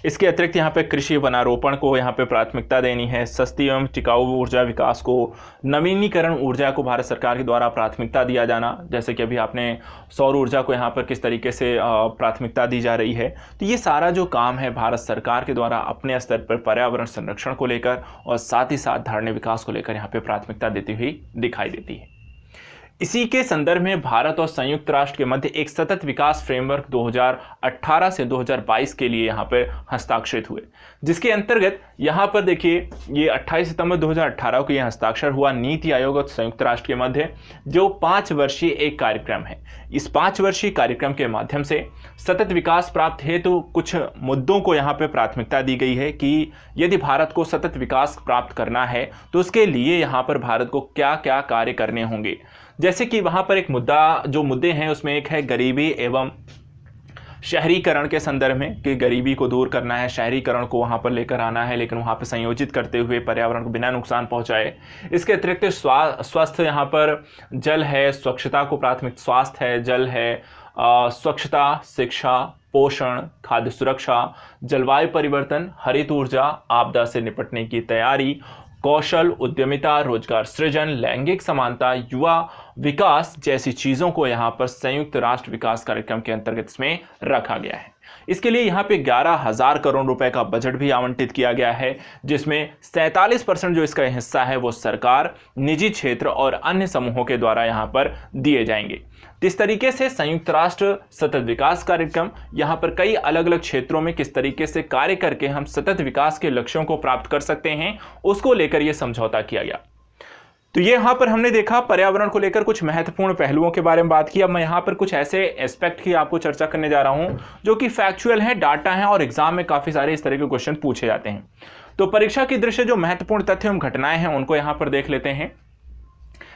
इसके अतिरिक्त यहाँ पे कृषि वनारोपण को यहाँ पे प्राथमिकता देनी है, सस्ती एवं टिकाऊ ऊर्जा विकास को, नवीनीकरण ऊर्जा को भारत सरकार के द्वारा प्राथमिकता दिया जाना, जैसे कि अभी आपने सौर ऊर्जा को यहाँ पर किस तरीके से प्राथमिकता दी जा रही है। तो ये सारा जो काम है भारत सरकार के द्वारा अपने स्तर पर पर्यावरण संरक्षण को लेकर और साथ ही साथ धारणीय विकास को लेकर यहाँ पर प्राथमिकता देती हुई दिखाई देती है। इसी के संदर्भ में भारत और संयुक्त राष्ट्र के मध्य एक सतत विकास फ्रेमवर्क 2018 से 2022 के लिए यहाँ पर हस्ताक्षरित हुए, जिसके अंतर्गत यहाँ पर देखिए ये 28 सितंबर 2018 को ये हस्ताक्षर हुआ नीति आयोग और संयुक्त राष्ट्र के मध्य, जो 5 वर्षीय एक कार्यक्रम है। इस 5 वर्षीय कार्यक्रम के माध्यम से सतत विकास प्राप्त हेतु कुछ मुद्दों को यहाँ पर प्राथमिकता दी गई है कि यदि भारत को सतत विकास प्राप्त करना है तो उसके लिए यहाँ पर भारत को क्या क्या कार्य करने होंगे। जैसे कि वहाँ पर एक मुद्दे हैं, उसमें एक है गरीबी एवं शहरीकरण के संदर्भ में कि गरीबी को दूर करना है, शहरीकरण को वहाँ पर लेकर आना है, लेकिन वहाँ पर संयोजित करते हुए पर्यावरण को बिना नुकसान पहुँचाए। इसके अतिरिक्त स्वास्थ्य यहाँ पर जल है, स्वच्छता को प्राथमिक, स्वास्थ्य है, जल है, स्वच्छता, शिक्षा, पोषण, खाद्य सुरक्षा, जलवायु परिवर्तन, हरित ऊर्जा, आपदा से निपटने की तैयारी, कौशल, उद्यमिता, रोजगार सृजन, लैंगिक समानता, युवा विकास जैसी चीज़ों को यहाँ पर संयुक्त राष्ट्र विकास कार्यक्रम के अंतर्गत इसमें रखा गया है। इसके लिए यहाँ पे 11,000 करोड़ रुपए का बजट भी आवंटित किया गया है, जिसमें 47% जो इसका हिस्सा है वो सरकार, निजी क्षेत्र और अन्य समूहों के द्वारा यहाँ पर दिए जाएंगे। इस तरीके से संयुक्त राष्ट्र सतत विकास कार्यक्रम यहाँ पर कई अलग अलग क्षेत्रों में किस तरीके से कार्य करके हम सतत विकास के लक्ष्यों को प्राप्त कर सकते हैं, उसको लेकर यह समझौता किया गया। तो ये यहाँ पर हमने देखा पर्यावरण को लेकर कुछ महत्वपूर्ण पहलुओं के बारे में बात की। अब मैं यहाँ पर कुछ ऐसे एस्पेक्ट की आपको चर्चा करने जा रहा हूँ जो कि फैक्चुअल है, डाटा है और एग्जाम में काफी सारे इस तरह के क्वेश्चन पूछे जाते हैं। तो परीक्षा की दृष्टि जो महत्वपूर्ण तथ्य एवं घटनाएं हैं उनको यहाँ पर देख लेते हैं।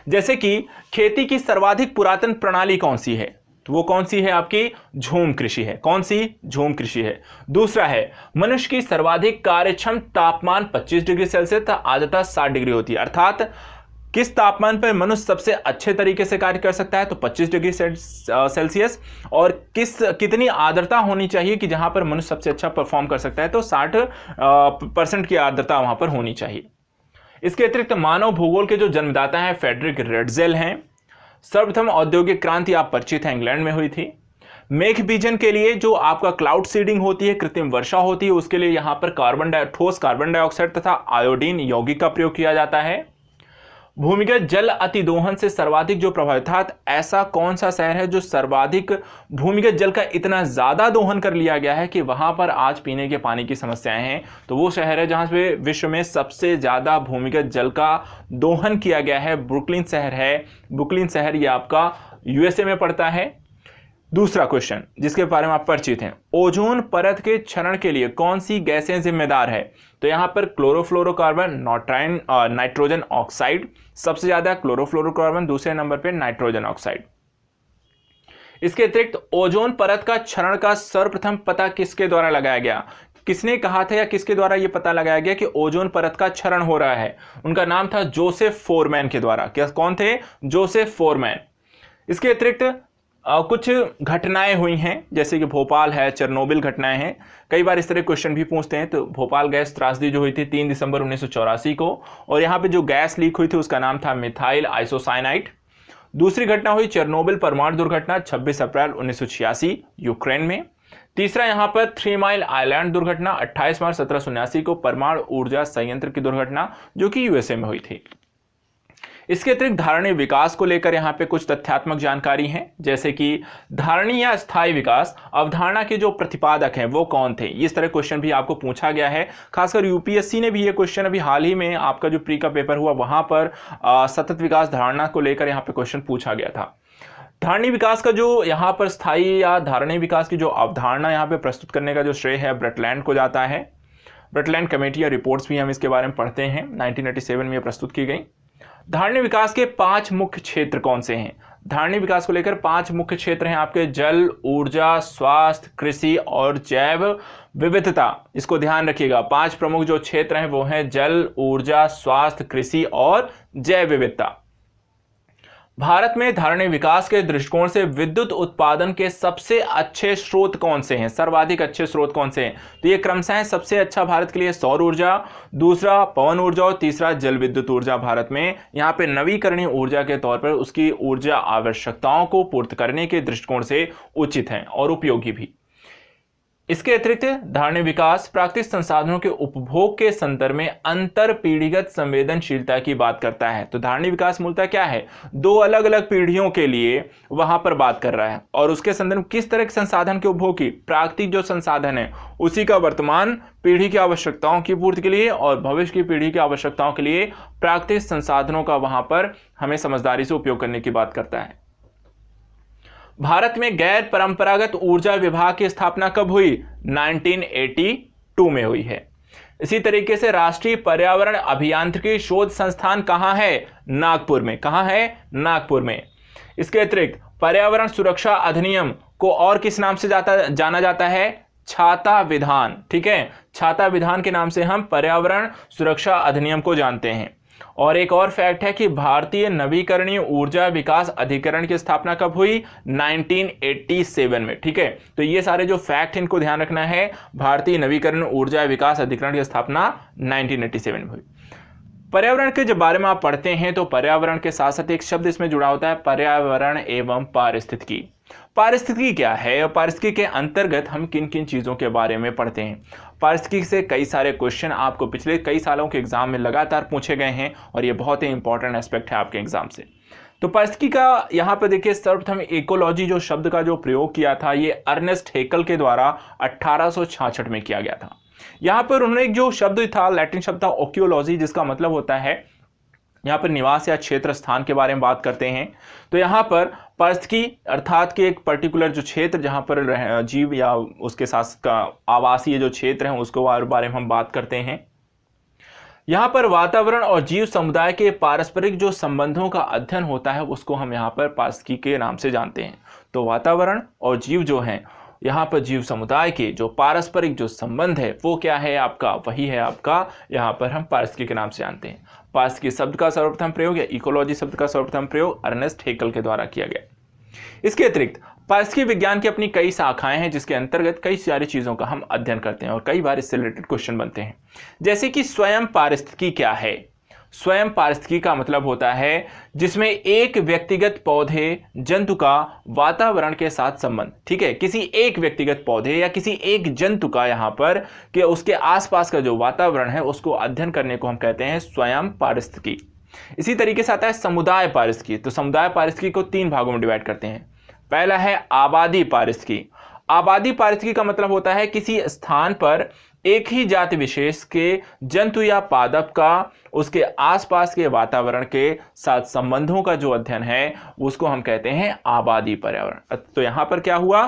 जैसे कि खेती की सर्वाधिक पुरातन प्रणाली कौन सी है, तो वो कौन सी है, आपकी झूम कृषि है। कौन सी? झूम कृषि है। दूसरा है मनुष्य की सर्वाधिक कार्यक्षम तापमान 25 डिग्री सेल्सियस तथा आर्द्रता 60 डिग्री होती है। अर्थात किस तापमान पर मनुष्य सबसे अच्छे तरीके से कार्य कर सकता है, तो 25 डिग्री सेल्सियस। और कितनी आर्द्रता होनी चाहिए कि जहां पर मनुष्य सबसे अच्छा परफॉर्म कर सकता है, तो 60% की आर्द्रता वहां पर होनी चाहिए। इसके अतिरिक्त मानव भूगोल के जो जन्मदाता हैं फ्रेडरिक रेडजेल हैं। सर्वप्रथम औद्योगिक क्रांति आप परिचित हैं, इंग्लैंड में हुई थी। मेघ बीजन के लिए जो आपका क्लाउड सीडिंग होती है, कृत्रिम वर्षा होती है, उसके लिए यहां पर ठोस कार्बन डाइऑक्साइड तथा आयोडीन यौगिक का प्रयोग किया जाता है। भूमिगत जल अतिदोहन से सर्वाधिक जो प्रभावित था, ऐसा कौन सा शहर है जो सर्वाधिक भूमिगत जल का इतना ज्यादा दोहन कर लिया गया है कि वहां पर आज पीने के पानी की समस्याएं हैं, तो वो शहर है जहां पे विश्व में सबसे ज्यादा भूमिगत जल का दोहन किया गया है, ब्रुकलिन शहर है। ब्रुकलिन शहर ये आपका यूएसए में पड़ता है। दूसरा क्वेश्चन जिसके बारे में आप परिचित हैं, ओजोन परत के क्षरण के लिए कौन सी गैसें जिम्मेदार है, तो यहां पर क्लोरोफ्लोरोकार्बन, नाइट्रोजन ऑक्साइड सबसे ज्यादा, क्लोरोफ्लोरोकार्बन दूसरे नंबर पे नाइट्रोजन ऑक्साइड। इसके अतिरिक्त ओजोन परत का क्षरण का सर्वप्रथम पता किसके द्वारा लगाया गया, किसने कहा था या किसके द्वारा यह पता लगाया गया कि ओजोन परत का क्षरण हो रहा है, उनका नाम था जोसेफ फोरमैन के द्वारा। क्या कौन थे? Joseph foreman. इसके अतिरिक्त कुछ घटनाएं हुई हैं, जैसे कि भोपाल है, चेरनोबिल घटनाएं हैं, कई बार इस तरह क्वेश्चन भी पूछते हैं। तो भोपाल गैस त्रासदी जो हुई थी 3 दिसंबर 1984 को, और यहाँ पे जो गैस लीक हुई थी उसका नाम था मिथाइल आइसोसाइनाइड। दूसरी घटना हुई चेरनोबिल परमाणु दुर्घटना 26 अप्रैल 1986 यूक्रेन में। तीसरा यहाँ पर 3 माइल आइलैंड दुर्घटना 28 मार्च 1779 को, परमाणु ऊर्जा संयंत्र की दुर्घटना जो कि यूएसए में हुई थी। इसके अतिरिक्त धारणीय विकास को लेकर यहाँ पे कुछ तथ्यात्मक जानकारी है, जैसे कि धारणीय या स्थायी विकास अवधारणा के जो प्रतिपादक हैं वो कौन थे, इस तरह क्वेश्चन भी आपको पूछा गया है। खासकर यूपीएससी ने भी ये क्वेश्चन अभी हाल ही में आपका जो प्री का पेपर हुआ वहां पर सतत विकास धारणा को लेकर यहाँ पे क्वेश्चन पूछा गया था। धारणीय विकास का जो यहाँ पर स्थायी या धारणीय विकास की जो अवधारणा यहाँ पे प्रस्तुत करने का जो श्रेय है ब्रटलैंड को जाता है। ब्रटलैंड कमेटी या रिपोर्ट्स भी हम इसके बारे में पढ़ते हैं। 1987 में ये प्रस्तुत की गई। धारणीय विकास के 5 मुख्य क्षेत्र कौन से हैं? धारणीय विकास को लेकर 5 मुख्य क्षेत्र हैं आपके, जल, ऊर्जा, स्वास्थ्य, कृषि और जैव विविधता। इसको ध्यान रखिएगा, 5 प्रमुख जो क्षेत्र हैं वो हैं जल, ऊर्जा, स्वास्थ्य, कृषि और जैव विविधता। भारत में धारणीय विकास के दृष्टिकोण से विद्युत उत्पादन के सबसे अच्छे स्रोत कौन से हैं? सर्वाधिक अच्छे स्रोत कौन से हैं? तो ये क्रमशः है, सबसे अच्छा भारत के लिए सौर ऊर्जा, दूसरा पवन ऊर्जा और तीसरा जल विद्युत ऊर्जा। भारत में यहाँ पे नवीकरणीय ऊर्जा के तौर पर उसकी ऊर्जा आवश्यकताओं को पूर्ति करने के दृष्टिकोण से उचित है और उपयोगी भी। इसके अतिरिक्त धारणीय विकास प्राकृतिक संसाधनों के उपभोग के संदर्भ में अंतर पीढ़ीगत संवेदनशीलता की बात करता है। तो धारणीय विकास मूलतः क्या है? 2 अलग अलग पीढ़ियों के लिए वहां पर बात कर रहा है और उसके संदर्भ में किस तरह के संसाधन के उपभोग की, प्राकृतिक जो संसाधन है उसी का वर्तमान पीढ़ी की आवश्यकताओं की पूर्ति के लिए और भविष्य की पीढ़ी की आवश्यकताओं के लिए प्राकृतिक संसाधनों का वहां पर हमें समझदारी से उपयोग करने की बात करता है। भारत में गैर परंपरागत ऊर्जा विभाग की स्थापना कब हुई? 1982 में हुई है। इसी तरीके से राष्ट्रीय पर्यावरण अभियांत्रिकी शोध संस्थान कहां है? नागपुर में। कहां है? नागपुर में। इसके अतिरिक्त पर्यावरण सुरक्षा अधिनियम को और किस नाम से जाना जाता है? छाता विधान। ठीक है, छाता विधान के नाम से हम पर्यावरण सुरक्षा अधिनियम को जानते हैं। और एक और फैक्ट है कि भारतीय नवीकरणीय ऊर्जा विकास अधिकरण की स्थापना कब हुई? 1987 में। ठीक है, तो ये सारे जो फैक्ट इनको ध्यान रखना है। भारतीय नवीकरणीय ऊर्जा विकास अधिकरण की स्थापना 1987 में हुई। पर्यावरण के जब बारे में आप पढ़ते हैं तो पर्यावरण के साथ साथ एक शब्द इसमें जुड़ा होता है, पर्यावरण एवं पारिस्थितिकी। पारिस्थितिकी क्या है और पारिस्थितिकी के अंतर्गत हम किन किन चीज़ों के बारे में पढ़ते हैं? पारिस्थितिकी से कई सारे क्वेश्चन आपको पिछले कई सालों के एग्जाम में लगातार पूछे गए हैं और ये बहुत ही इंपॉर्टेंट एस्पेक्ट है आपके एग्जाम से। तो पारिस्थितिकी का यहाँ पर देखिए, सर्वप्रथम इकोलॉजी जो शब्द का जो प्रयोग किया था ये अर्नेस्ट हेकल के द्वारा 1866 में किया गया था। यहाँ पर उन्होंने एक जो शब्द था, लैटिन शब्द था ओक्योलॉजी, जिसका मतलब होता है यहाँ पर निवास या क्षेत्र स्थान के बारे में बात करते हैं। तो यहाँ पर पारिस्थितिकी अर्थात कि एक पर्टिकुलर जो क्षेत्र जहाँ पर जीव या उसके साथ का आवासीय जो क्षेत्र है उसको बारे में हम बात करते हैं। यहाँ पर वातावरण और जीव समुदाय के पारस्परिक जो संबंधों का अध्ययन होता है उसको हम यहाँ पर पारिस्थितिकी के नाम से जानते हैं। तो वातावरण और जीव जो हैं, यहाँ पर जीव समुदाय के जो पारस्परिक जो संबंध है वो क्या है आपका? वही है आपका, यहाँ पर हम पारिस्थितिकी के नाम से जानते हैं। पारिस्थितिकी शब्द का सर्वप्रथम प्रयोग या इकोलॉजी शब्द का सर्वप्रथम प्रयोग अर्नेस्ट हेकल के द्वारा किया गया। इसके अतिरिक्त पारिस्थितिकी विज्ञान की अपनी कई शाखाएं हैं जिसके अंतर्गत कई सारी चीज़ों का हम अध्ययन करते हैं और कई बार इससे रिलेटेड क्वेश्चन बनते हैं। जैसे कि स्वयं पारिस्थितिकी क्या है? स्वयं पारिस्थितिकी का मतलब होता है जिसमें एक व्यक्तिगत पौधे जंतु का वातावरण के साथ संबंध। ठीक है, किसी एक व्यक्तिगत पौधे या किसी एक जंतु का यहाँ पर कि उसके आसपास का जो वातावरण है उसको अध्ययन करने को हम कहते हैं स्वयं पारिस्थितिकी। इसी तरीके से आता है समुदाय पारिस्थितिकी। तो समुदाय पारिस्थितिकी को 3 भागों में डिवाइड करते हैं। पहला है आबादी पारिस्थितिकी। आबादी पारिस्थितिकी का मतलब होता है किसी स्थान पर एक ही जाति विशेष के जंतु या पादप का उसके आसपास के वातावरण के साथ संबंधों का जो अध्ययन है उसको हम कहते हैं आबादी पर्यावरण। तो यहाँ पर क्या हुआ?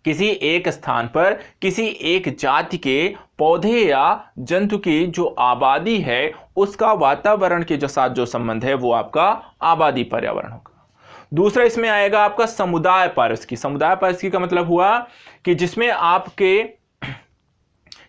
किसी एक स्थान पर किसी एक जाति के पौधे या जंतु की जो आबादी है उसका वातावरण के साथ जो संबंध है वो आपका आबादी पर्यावरण होगा। दूसरा इसमें आएगा आपका समुदाय पारिस्थितिकी। समुदाय पारिस्थितिकी का मतलब हुआ कि जिसमें आपके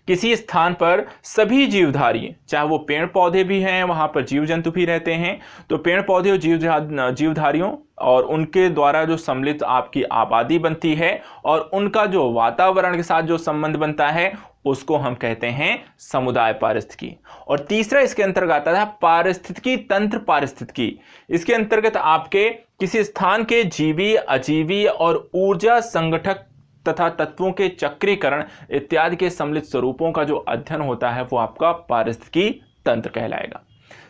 किसी स्थान पर सभी जीवधारी, चाहे वो पेड़ पौधे भी हैं, वहां पर जीव जंतु भी रहते हैं, तो पेड़ पौधे और जीवधारियों और उनके द्वारा जो सम्मिलित आपकी आबादी बनती है और उनका जो वातावरण के साथ जो संबंध बनता है उसको हम कहते हैं समुदाय पारिस्थितिकी। और तीसरा इसके अंतर्गत आता है पारिस्थितिकी तंत्र पारिस्थितिकी। इसके अंतर्गत आपके किसी स्थान के जीवी, अजीवी और ऊर्जा संगठक तथा तत्वों के चक्रीकरण इत्यादि के सम्मिलित स्वरूपों का जो अध्ययन होता है वो आपका पारिस्थितिकी तंत्र कहलाएगा।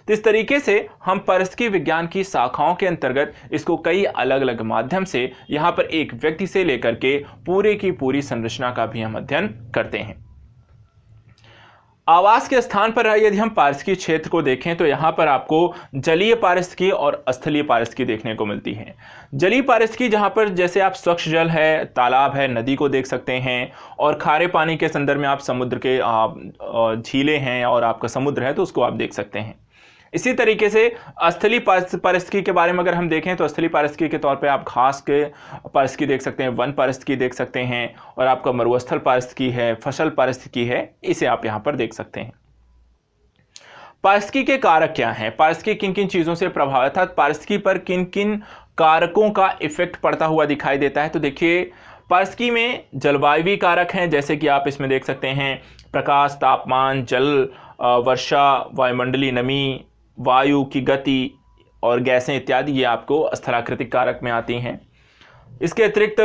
तो इस तरीके से हम पारिस्थितिकी विज्ञान की शाखाओं के अंतर्गत इसको कई अलग अलग माध्यम से यहाँ पर एक व्यक्ति से लेकर के पूरे की पूरी संरचना का भी हम अध्ययन करते हैं। आवास के स्थान पर यदि हम पारिस्थितिकी क्षेत्र को देखें तो यहाँ पर आपको जलीय पारिस्थितिकी और स्थलीय पारिस्थितिकी देखने को मिलती है। जलीय पारिस्थितिकी जहाँ पर जैसे आप स्वच्छ जल है, तालाब है, नदी को देख सकते हैं, और खारे पानी के संदर्भ में आप समुद्र के झीलें हैं और आपका समुद्र है तो उसको आप देख सकते हैं। इसी तरीके से स्थलीय पारिस्थितिकी के बारे में अगर हम देखें तो स्थलीय पारिस्थितिकी के तौर पे आप घास के पारिस्थितिकी देख सकते हैं, वन पारिस्थितिकी देख सकते हैं, और आपका मरुस्थल पारिस्थितिकी है, फसल पारिस्थितिकी है, इसे आप यहाँ पर देख सकते हैं। पारिस्थितिकी के कारक क्या हैं? पारिस्थितिकी किन किन चीज़ों से प्रभावित है, पारिस्थितिकी पर किन किन कारकों का इफेक्ट पड़ता हुआ दिखाई देता है? तो देखिए, पारिस्थितिकी में जलवायवीय कारक हैं, जैसे कि आप इसमें देख सकते हैं प्रकाश, तापमान, जल, वर्षा, वायुमंडलीय नमी, वायु की गति और गैसें इत्यादि, ये आपको स्थलाकृतिक कारक में आती हैं। इसके अतिरिक्त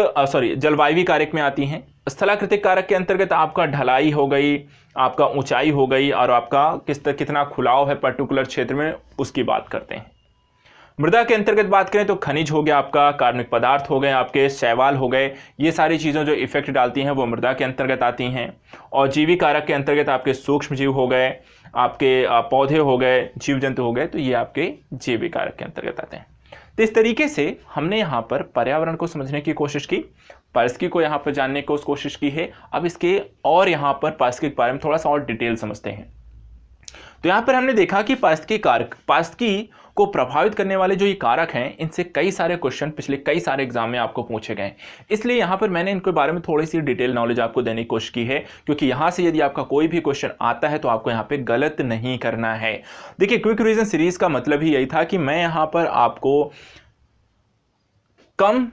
जलवायवीय कारक में आती हैं। स्थलाकृतिक कारक के अंतर्गत आपका ढलाई हो गई, आपका ऊंचाई हो गई, और आपका कितना खुलाव है पर्टिकुलर क्षेत्र में, उसकी बात करते हैं। मृदा के अंतर्गत बात करें तो खनिज हो गया, आपका कार्बनिक पदार्थ हो गए, आपके शैवाल हो गए, ये सारी चीज़ें जो इफेक्ट डालती हैं वो मृदा के अंतर्गत आती हैं। और जीवी कारक के अंतर्गत आपके सूक्ष्म जीव हो गए, आपके पौधे हो गए, जीव जंतु हो गए, तो ये आपके जीवी कारक के अंतर्गत आते हैं। तो इस तरीके से हमने यहाँ पर पर्यावरण को समझने की कोशिश की, पारिस्थितिकी को यहाँ पर जानने की कोशिश की है। अब इसके और यहाँ पर पारिस्थितिकी के बारे में थोड़ा सा और डिटेल समझते हैं। तो यहाँ पर हमने देखा कि पारिस्थितिकी को प्रभावित करने वाले जो ये कारक हैं, इनसे कई सारे क्वेश्चन पिछले कई सारे एग्जाम में आपको पूछे गए, इसलिए यहाँ पर मैंने इनके बारे में थोड़ी सी डिटेल नॉलेज आपको देने की कोशिश की है, क्योंकि यहाँ से यदि आपका कोई भी क्वेश्चन आता है तो आपको यहाँ पे गलत नहीं करना है। देखिए, क्विक रिवीजन सीरीज का मतलब ही यही था कि मैं यहाँ पर आपको कम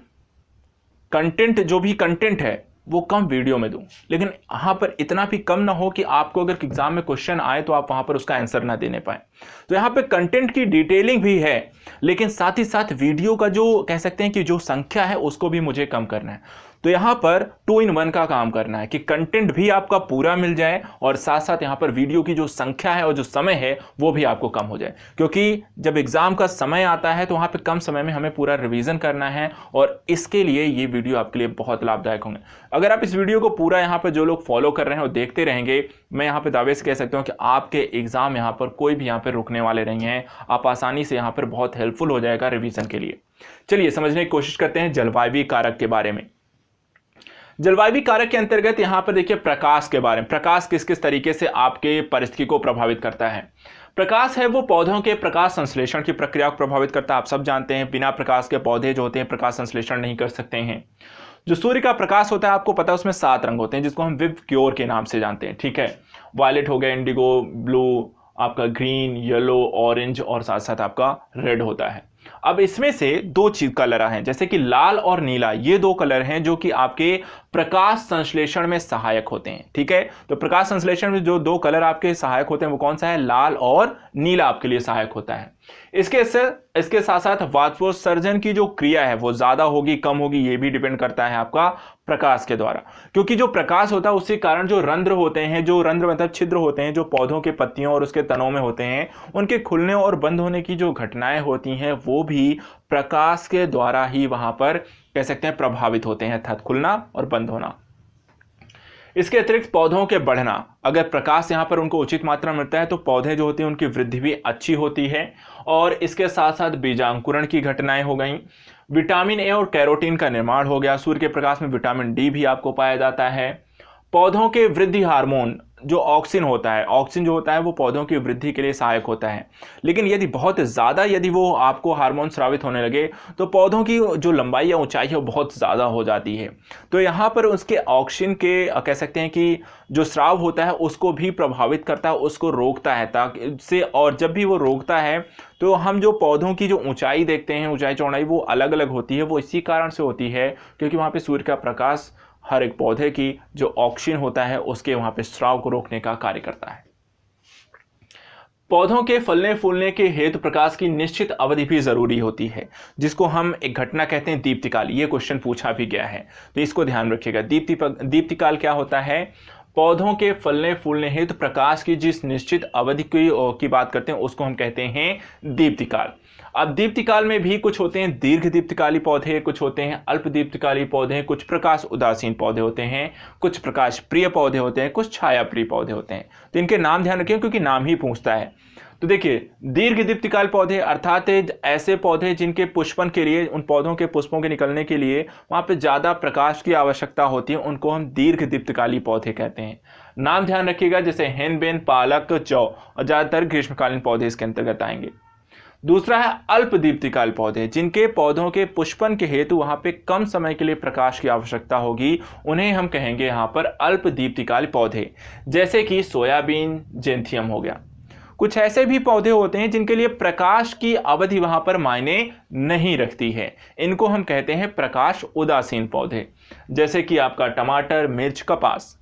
कंटेंट, जो भी कंटेंट है वो कम वीडियो में दूं, लेकिन यहाँ पर इतना भी कम ना हो कि आपको अगर एग्जाम में क्वेश्चन आए तो आप वहाँ पर उसका आंसर ना देने पाए। तो यहाँ पे कंटेंट की डिटेलिंग भी है, लेकिन साथ ही साथ वीडियो का जो कह सकते हैं कि जो संख्या है उसको भी मुझे कम करना है। तो यहाँ पर 2 in 1 का काम करना है कि कंटेंट भी आपका पूरा मिल जाए और साथ साथ यहाँ पर वीडियो की जो संख्या है और जो समय है वो भी आपको कम हो जाए, क्योंकि जब एग्जाम का समय आता है तो वहाँ पे कम समय में हमें पूरा रिवीजन करना है, और इसके लिए ये वीडियो आपके लिए बहुत लाभदायक होंगे। अगर आप इस वीडियो को पूरा यहाँ पर जो लोग फॉलो कर रहे हैं और देखते रहेंगे, मैं यहाँ पे दावे से कह सकता हूँ कि आपके एग्जाम यहाँ पर कोई भी यहाँ पर रुकने वाले नहीं हैं, आप आसानी से यहाँ पर बहुत हेल्पफुल हो जाएगा रिवीजन के लिए। चलिए समझने की कोशिश करते हैं जलवायवीय कारक के बारे में। जलवायवीय कारक के अंतर्गत यहां पर देखिए प्रकाश के बारे में, प्रकाश किस किस तरीके से आपके परिस्थिति को प्रभावित करता है। प्रकाश है वो पौधों के प्रकाश संश्लेषण की प्रक्रिया को प्रभावित करता है। आप सब जानते हैं बिना प्रकाश के पौधे जो होते हैं प्रकाश संश्लेषण नहीं कर सकते हैं। जो सूर्य का प्रकाश होता है आपको पता है उसमें 7 रंग होते हैं, जिसको हम विव क्योर के नाम से जानते हैं, ठीक है। वायलेट हो गया, इंडिगो ब्लू, आपका ग्रीन, येलो, ऑरेंज और साथ साथ आपका रेड होता है। अब इसमें से 2 कलर हैं, जैसे कि लाल और नीला, ये 2 कलर हैं जो कि आपके प्रकाश संश्लेषण में सहायक होते हैं, ठीक है। तो प्रकाश संश्लेषण में जो 2 कलर आपके सहायक होते हैं वो कौन सा है? लाल और नीला आपके लिए सहायक होता है। इसके साथ साथ वाष्पोत्सर्जन की जो क्रिया है वो ज्यादा होगी कम होगी, ये भी डिपेंड करता है आपका प्रकाश के द्वारा, क्योंकि जो प्रकाश होता है उसके कारण जो रंध्र होते हैं, जो रंध्र मतलब छिद्र होते हैं जो पौधों के पत्तियों और उसके तनों में होते हैं, उनके खुलने और बंद होने की जो घटनाएं होती हैं वो भी प्रकाश के द्वारा ही वहां पर कह सकते हैं प्रभावित होते हैं, अर्थात खुलना और बंद होना। इसके अतिरिक्त पौधों के बढ़ना, अगर प्रकाश यहाँ पर उनको उचित मात्रा में मिलता है तो पौधे जो होते हैं उनकी वृद्धि भी अच्छी होती है। और इसके साथ साथ बीजांकुरण की घटनाएं हो गई, विटामिन ए और कैरोटीन का निर्माण हो गया, सूर्य के प्रकाश में विटामिन डी भी आपको पाया जाता है। पौधों के वृद्धि हार्मोन जो ऑक्सिन होता है, ऑक्सिन जो होता है वो पौधों की वृद्धि के लिए सहायक होता है, लेकिन यदि बहुत ज़्यादा यदि वो आपको हार्मोन स्रावित होने लगे तो पौधों की जो लंबाई या ऊंचाई है वो बहुत ज़्यादा हो जाती है। तो यहाँ पर उसके ऑक्सिन के कह सकते हैं कि जो स्राव होता है उसको भी प्रभावित करता है, उसको रोकता है, ताकि से और जब भी वो रोकता है तो हम जो पौधों की जो ऊंचाई देखते हैं, ऊंचाई चौड़ाई वो अलग अलग होती है। वो इसी कारण से होती है क्योंकि वहाँ पर सूर्य का प्रकाश हर एक पौधे की जो ऑक्सीजन होता है उसके वहां पे स्राव को रोकने का कार्य करता है। पौधों के फलने फूलने के हेतु प्रकाश की निश्चित अवधि भी जरूरी होती है, जिसको हम एक घटना कहते हैं दीप्तिकाल। ये क्वेश्चन पूछा भी गया है तो इसको ध्यान रखिएगा। दीप्तिकाल क्या होता है? पौधों के फलने फूलने हेतु तो प्रकाश की जिस निश्चित अवधि की बात करते हैं उसको हम कहते हैं दीप्तिकाल। अब दीप्तिकाल में भी कुछ होते हैं दीर्घ दीप्तिकाली पौधे, कुछ होते हैं अल्प दीप्तिकाली पौधे, कुछ प्रकाश उदासीन पौधे होते हैं, कुछ प्रकाश प्रिय पौधे होते हैं, कुछ छाया प्रिय पौधे होते हैं। तो इनके नाम ध्यान रखिए क्योंकि नाम ही पूछता है। तो देखिए, दीर्घ दीप्तिकाल पौधे अर्थात ऐसे पौधे जिनके पुष्पन के लिए, उन पौधों के पुष्पों के निकलने के लिए वहां पे ज्यादा प्रकाश की आवश्यकता होती है, उनको हम दीर्घ दीप्तिकाली पौधे कहते हैं। नाम ध्यान रखिएगा, जैसे हेनबेन, पालक, जौ और ज्यादातर ग्रीष्मकालीन पौधे इसके अंतर्गत आएंगे। दूसरा है अल्प दीप्तिकाल पौधे, जिनके पौधों के पुष्पन के हेतु वहां पे कम समय के लिए प्रकाश की आवश्यकता होगी, उन्हें हम कहेंगे यहां पर अल्प दीप्तिकाल पौधे, जैसे कि सोयाबीन, जेंथियम हो गया। कुछ ऐसे भी पौधे होते हैं जिनके लिए प्रकाश की अवधि वहां पर मायने नहीं रखती है, इनको हम कहते हैं प्रकाश उदासीन पौधे, जैसे कि आपका टमाटर, मिर्च, कपास।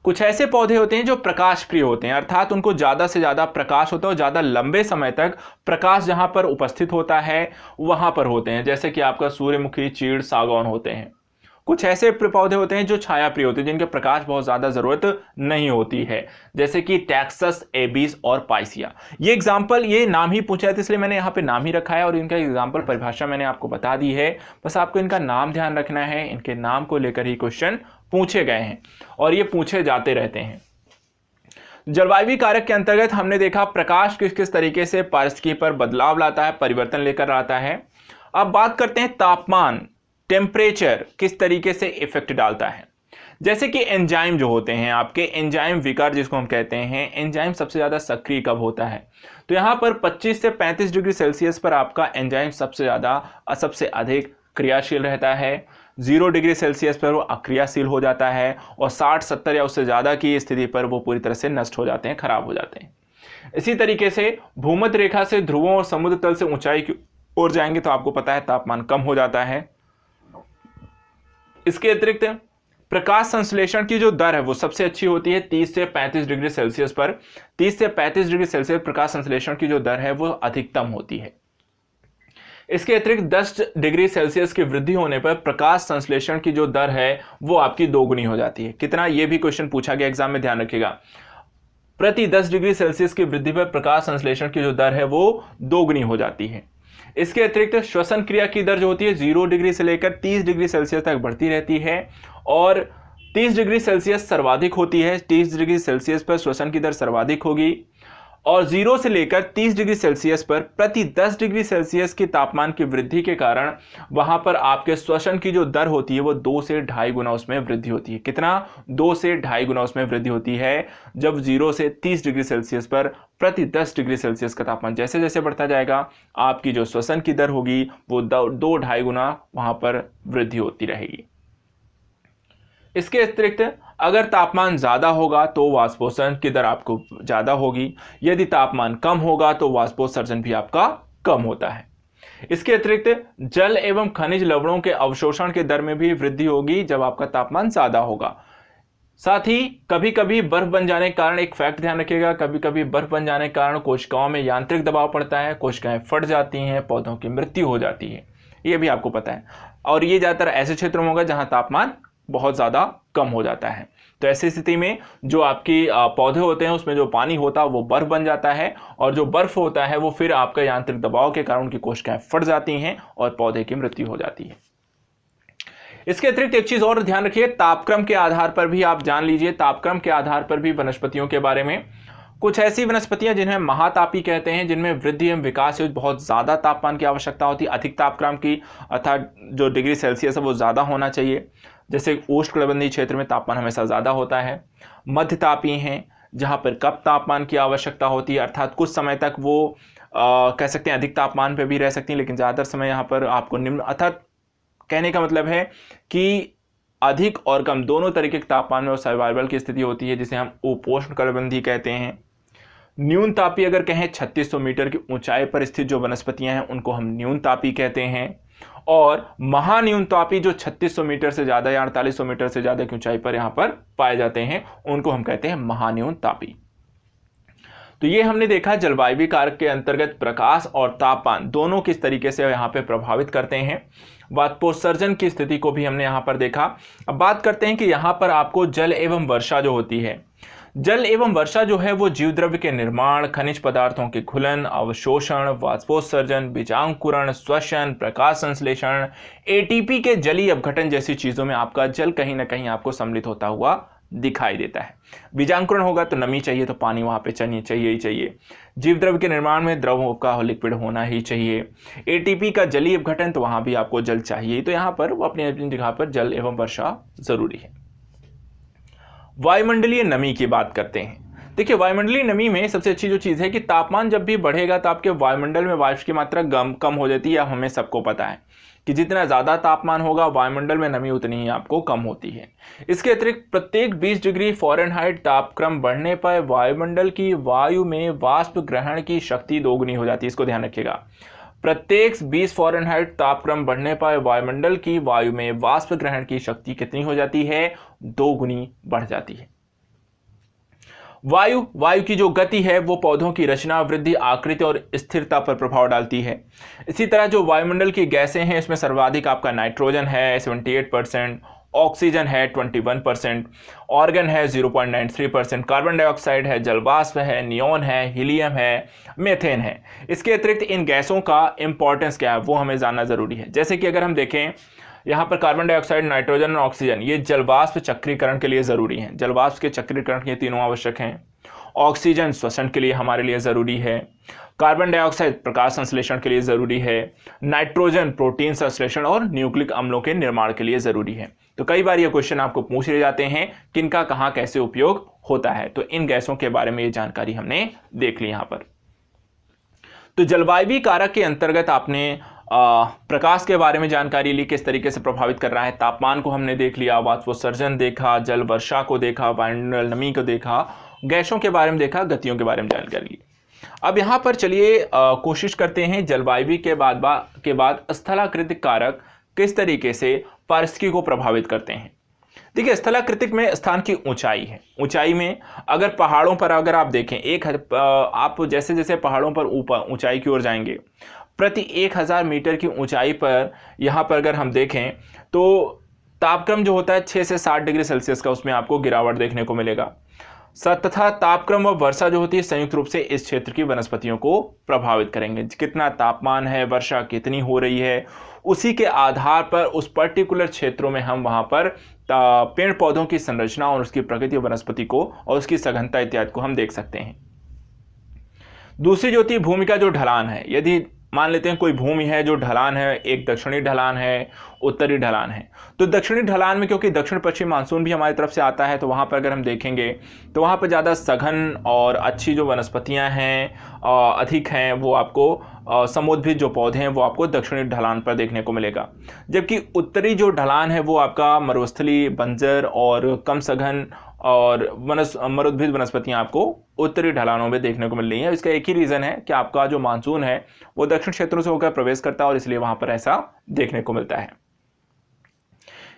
कुछ ऐसे पौधे होते हैं जो प्रकाश प्रिय होते हैं, अर्थात उनको ज्यादा से ज्यादा प्रकाश होता है और ज्यादा लंबे समय तक प्रकाश जहां पर उपस्थित होता है वहां पर होते हैं, जैसे कि आपका सूर्यमुखी, चीड़, सागौन होते हैं। कुछ ऐसे पौधे होते हैं जो छाया प्रिय होते हैं, जिनके प्रकाश बहुत ज्यादा जरूरत नहीं होती है, जैसे कि टैक्सस, एबिस और पाइसिया। ये एग्जाम्पल, ये नाम ही पूछा है इसलिए मैंने यहाँ पे नाम ही रखा है और इनका एग्जाम्पल परिभाषा मैंने आपको बता दी है। बस आपको इनका नाम ध्यान रखना है, इनके नाम को लेकर ही क्वेश्चन पूछे गए हैं और ये पूछे जाते रहते हैं। जलवायु कारक के अंतर्गत हमने देखा प्रकाश किस किस तरीके से पारिस्थितिकी पर बदलाव लाता है, परिवर्तन लेकर आता है। अब बात करते हैं तापमान, टेम्परेचर किस तरीके से इफेक्ट डालता है। जैसे कि एंजाइम जो होते हैं आपके, एंजाइम विकार जिसको हम कहते हैं, एंजाइम सबसे ज्यादा सक्रिय कब होता है, तो यहां पर 25 से 35 डिग्री सेल्सियस पर आपका एंजाइम सबसे अधिक क्रियाशील रहता है। 0 डिग्री सेल्सियस पर वो अक्रियाशील हो जाता है और 60, 70 या उससे ज्यादा की स्थिति पर वो पूरी तरह से नष्ट हो जाते हैं, खराब हो जाते हैं। इसी तरीके से भूमध्य रेखा से ध्रुवों और समुद्र तल से ऊंचाई की ओर जाएंगे तो आपको पता है तापमान कम हो जाता है। इसके अतिरिक्त प्रकाश संश्लेषण की जो दर है वो सबसे अच्छी होती है 30 से 35 डिग्री सेल्सियस पर। 30 से 35 डिग्री सेल्सियस प्रकाश संश्लेषण की जो दर है वो अधिकतम होती है। इसके अतिरिक्त 10 डिग्री सेल्सियस की वृद्धि होने पर प्रकाश संश्लेषण की जो दर है वो आपकी दोगुनी हो जाती है। कितना, ये भी क्वेश्चन पूछा गया एग्जाम में, ध्यान रखिएगा। प्रति 10 डिग्री सेल्सियस की वृद्धि पर प्रकाश संश्लेषण की जो दर है वो दोगुनी हो जाती है। इसके अतिरिक्त श्वसन क्रिया की दर जो होती है 0 डिग्री से लेकर 30 डिग्री सेल्सियस तक बढ़ती रहती है और 30 डिग्री सेल्सियस सर्वाधिक होती है। 30 डिग्री सेल्सियस पर श्वसन की दर सर्वाधिक होगी और 0 से लेकर 30 डिग्री सेल्सियस पर प्रति 10 डिग्री सेल्सियस की तापमान की वृद्धि के कारण वहां पर आपके श्वसन की जो दर होती है वो 2 से 2.5 गुना उसमें वृद्धि होती है। कितना, 2 से 2.5 गुना उसमें वृद्धि होती है जब 0 से 30 डिग्री सेल्सियस पर प्रति 10 डिग्री सेल्सियस का तापमान जैसे जैसे बढ़ता जाएगा आपकी जो श्वसन की दर होगी वो 2-2.5 गुना वहां पर वृद्धि होती रहेगी। इसके अतिरिक्त अगर तापमान ज्यादा होगा तो वाष्पोत्सर्जन की दर आपको ज्यादा होगी, यदि तापमान कम होगा तो वाष्पोत्सर्जन भी आपका कम होता है। इसके अतिरिक्त जल एवं खनिज लवणों के अवशोषण के दर में भी वृद्धि होगी जब आपका तापमान ज्यादा होगा। साथ ही कभी कभी बर्फ बन जाने के कारण, एक फैक्ट ध्यान रखिएगा, कभी कभी बर्फ बन जाने के कारण कोशिकाओं में यांत्रिक दबाव पड़ता है, कोशिकाएं फट जाती हैं, पौधों की मृत्यु हो जाती है, ये भी आपको पता है। और ये ज्यादातर ऐसे क्षेत्रों में होगा जहां तापमान बहुत ज़्यादा कम हो जाता है। तो ऐसी स्थिति में जो आपकी पौधे होते हैं उसमें जो पानी होता है वो बर्फ बन जाता है और जो बर्फ होता है वो फिर आपका यांत्रिक दबाव के कारण उनकी कोशिकाएं फट जाती हैं और पौधे की मृत्यु हो जाती है। इसके अतिरिक्त एक चीज और ध्यान रखिए, तापक्रम के आधार पर भी आप जान लीजिए, तापक्रम के आधार पर भी वनस्पतियों के बारे में। कुछ ऐसी वनस्पतियां जिन्हें महातापी कहते हैं, जिनमें वृद्धि एवं विकास से बहुत ज्यादा तापमान की आवश्यकता होती है, अधिक तापक्रम की, अर्थात जो डिग्री सेल्सियस है वो ज्यादा होना चाहिए। जैसे उष्णकटिबंधीय क्षेत्र में तापमान हमेशा ज्यादा होता है। मध्यतापी हैं जहां पर कम तापमान की आवश्यकता होती है, अर्थात कुछ समय तक वो कह सकते हैं अधिक तापमान पर भी रह सकती हैं, लेकिन ज्यादातर समय यहाँ पर आपको निम्न, अर्थात कहने का मतलब है कि अधिक और कम दोनों तरीके के तापमान में सर्वाइवल की स्थिति होती है, जिसे हम उपोष्णकटिबंधीय कहते हैं। न्यून तापी अगर कहें 3600 मीटर की ऊंचाई पर स्थित जो वनस्पतियां हैं उनको हम न्यून तापी कहते हैं। और महान्यून तापी जो 3600 मीटर से ज्यादा या 4800 मीटर से ज्यादा की ऊंचाई पर यहां पर पाए जाते हैं उनको हम कहते हैं महान्यून तापी। तो ये हमने देखा जलवायु कारक के अंतर्गत प्रकाश और तापमान दोनों किस तरीके से यहाँ पे प्रभावित करते हैं। वाष्पोत्सर्जन की स्थिति को भी हमने यहाँ पर देखा। अब बात करते हैं कि यहाँ पर आपको जल एवं वर्षा जो होती है, जल एवं वर्षा जो है वो जीव द्रव्य के निर्माण, खनिज पदार्थों के घुलन, अवशोषण, वाष्पोत्सर्जन, बीजांकुरण, श्वसन, प्रकाश संश्लेषण, एटीपी के जलीय अपघटन जैसी चीजों में आपका जल कहीं ना कहीं आपको सम्मिलित होता हुआ दिखाई देता है। बीजांकुरण होगा तो नमी चाहिए, तो पानी वहां पे चाहिए ही चाहिए। जीव द्रव्य के निर्माण में द्रव का लिक्विड होना ही चाहिए। एटीपी का जलीय अपघटन, तो वहां भी आपको जल चाहिए। तो यहां पर वो अपनी अपनी जगह पर जल एवं वर्षा जरूरी है। वायुमंडलीय नमी की बात करते हैं। देखिए, वायुमंडलीय नमी में सबसे अच्छी जो चीज़ है कि तापमान जब भी बढ़ेगा तो आपके वायुमंडल में वाष्प की मात्रा कम हो जाती है। हमें सबको पता है कि जितना ज़्यादा तापमान होगा वायुमंडल में नमी उतनी ही आपको कम होती है। इसके अतिरिक्त प्रत्येक 20 डिग्री फ़ारेनहाइट तापक्रम बढ़ने पर वायुमंडल की वायु में वाष्प ग्रहण की शक्ति दोगुनी हो जाती है। इसको ध्यान रखिएगा। प्रत्येक 20 फ़ारेनहाइट तापक्रम बढ़ने पर वायुमंडल की वायु में वाष्प ग्रहण की शक्ति कितनी हो जाती है? 2 गुनी बढ़ जाती है। वायु की जो गति है वो पौधों की रचना, वृद्धि, आकृति और स्थिरता पर प्रभाव डालती है। इसी तरह जो वायुमंडल की गैसें हैं इसमें सर्वाधिक आपका नाइट्रोजन है 78%, ऑक्सीजन है 21%, ऑर्गन है 0.93%, कार्बन डाइऑक्साइड है, जलवाष्प है, नियोन है, हीलियम है, मीथेन है। इसके अतिरिक्त इन गैसों का इंपॉर्टेंस क्या है वो हमें जानना जरूरी है। जैसे कि अगर हम देखें यहाँ पर कार्बन डाइऑक्साइड, नाइट्रोजन और ऑक्सीजन ये जलवाष्प चक्रीकरण के लिए जरूरी हैं। जलवाष्प के चक्रीकरण के तीनों आवश्यक हैं। ऑक्सीजन श्वसन के लिए हमारे लिए ज़रूरी है। कार्बन डाइऑक्साइड प्रकाश संश्लेषण के लिए ज़रूरी है। नाइट्रोजन प्रोटीन संश्लेषण और न्यूक्लिक अम्लों के निर्माण के लिए ज़रूरी है। तो कई बार ये क्वेश्चन आपको पूछ ले जाते हैं किनका कहाँ कैसे उपयोग होता है। तो इन गैसों के बारे में ये जानकारी हमने देख ली यहाँ पर। तो जलवायु कारक के अंतर्गत आपने प्रकाश के बारे में जानकारी ली, किस तरीके से प्रभावित कर रहा है। तापमान को हमने देख लिया, वाष्पोत्सर्जन देखा, जल वर्षा को देखा, वायुमंडल नमी को देखा, गैसों के बारे में देखा, गतियों के बारे में जानकारी ली। अब यहाँ पर चलिए कोशिश करते हैं जलवायु के बाद स्थलाकृतिक कारक किस तरीके से पारिस्थितिकी को प्रभावित करते हैं। देखिए, स्थलाकृतिक में स्थान की ऊंचाई है। ऊंचाई में अगर पहाड़ों पर अगर आप देखें आप जैसे जैसे पहाड़ों पर ऊपर ऊंचाई की ओर जाएंगे, प्रति 1000 मीटर की ऊंचाई पर यहाँ पर अगर हम देखें तो तापक्रम जो होता है 6 से 7 डिग्री सेल्सियस का उसमें आपको गिरावट देखने को मिलेगा। तथा तापक्रम और वर्षा जो होती है संयुक्त रूप से इस क्षेत्र की वनस्पतियों को प्रभावित करेंगे। कितना तापमान है, वर्षा कितनी हो रही है, उसी के आधार पर उस पर्टिकुलर क्षेत्रों में हम वहां पर पेड़ पौधों की संरचना और उसकी प्रकृति वनस्पति को और उसकी सघनता इत्यादि को हम देख सकते हैं। दूसरी जो होती है भूमि का जो ढलान है। यदि मान लेते हैं कोई भूमि है जो ढलान है, एक दक्षिणी ढलान है, उत्तरी ढलान है, तो दक्षिणी ढलान में क्योंकि दक्षिण पश्चिम मानसून भी हमारी तरफ से आता है तो वहाँ पर अगर हम देखेंगे तो वहाँ पर ज़्यादा सघन और अच्छी जो वनस्पतियाँ हैं अधिक हैं, वो आपको समुद्भिद जो पौधे हैं वो आपको दक्षिणी ढलान पर देखने को मिलेगा। जबकि उत्तरी जो ढलान है वो आपका मरुस्थली, बंजर और कम सघन और मरुद्भिद वनस्पतियां आपको उत्तरी ढलानों में देखने को मिल रही हैं। इसका एक ही रीज़न है कि आपका जो मानसून है वो दक्षिण क्षेत्रों से होकर प्रवेश करता है और इसलिए वहां पर ऐसा देखने को मिलता है।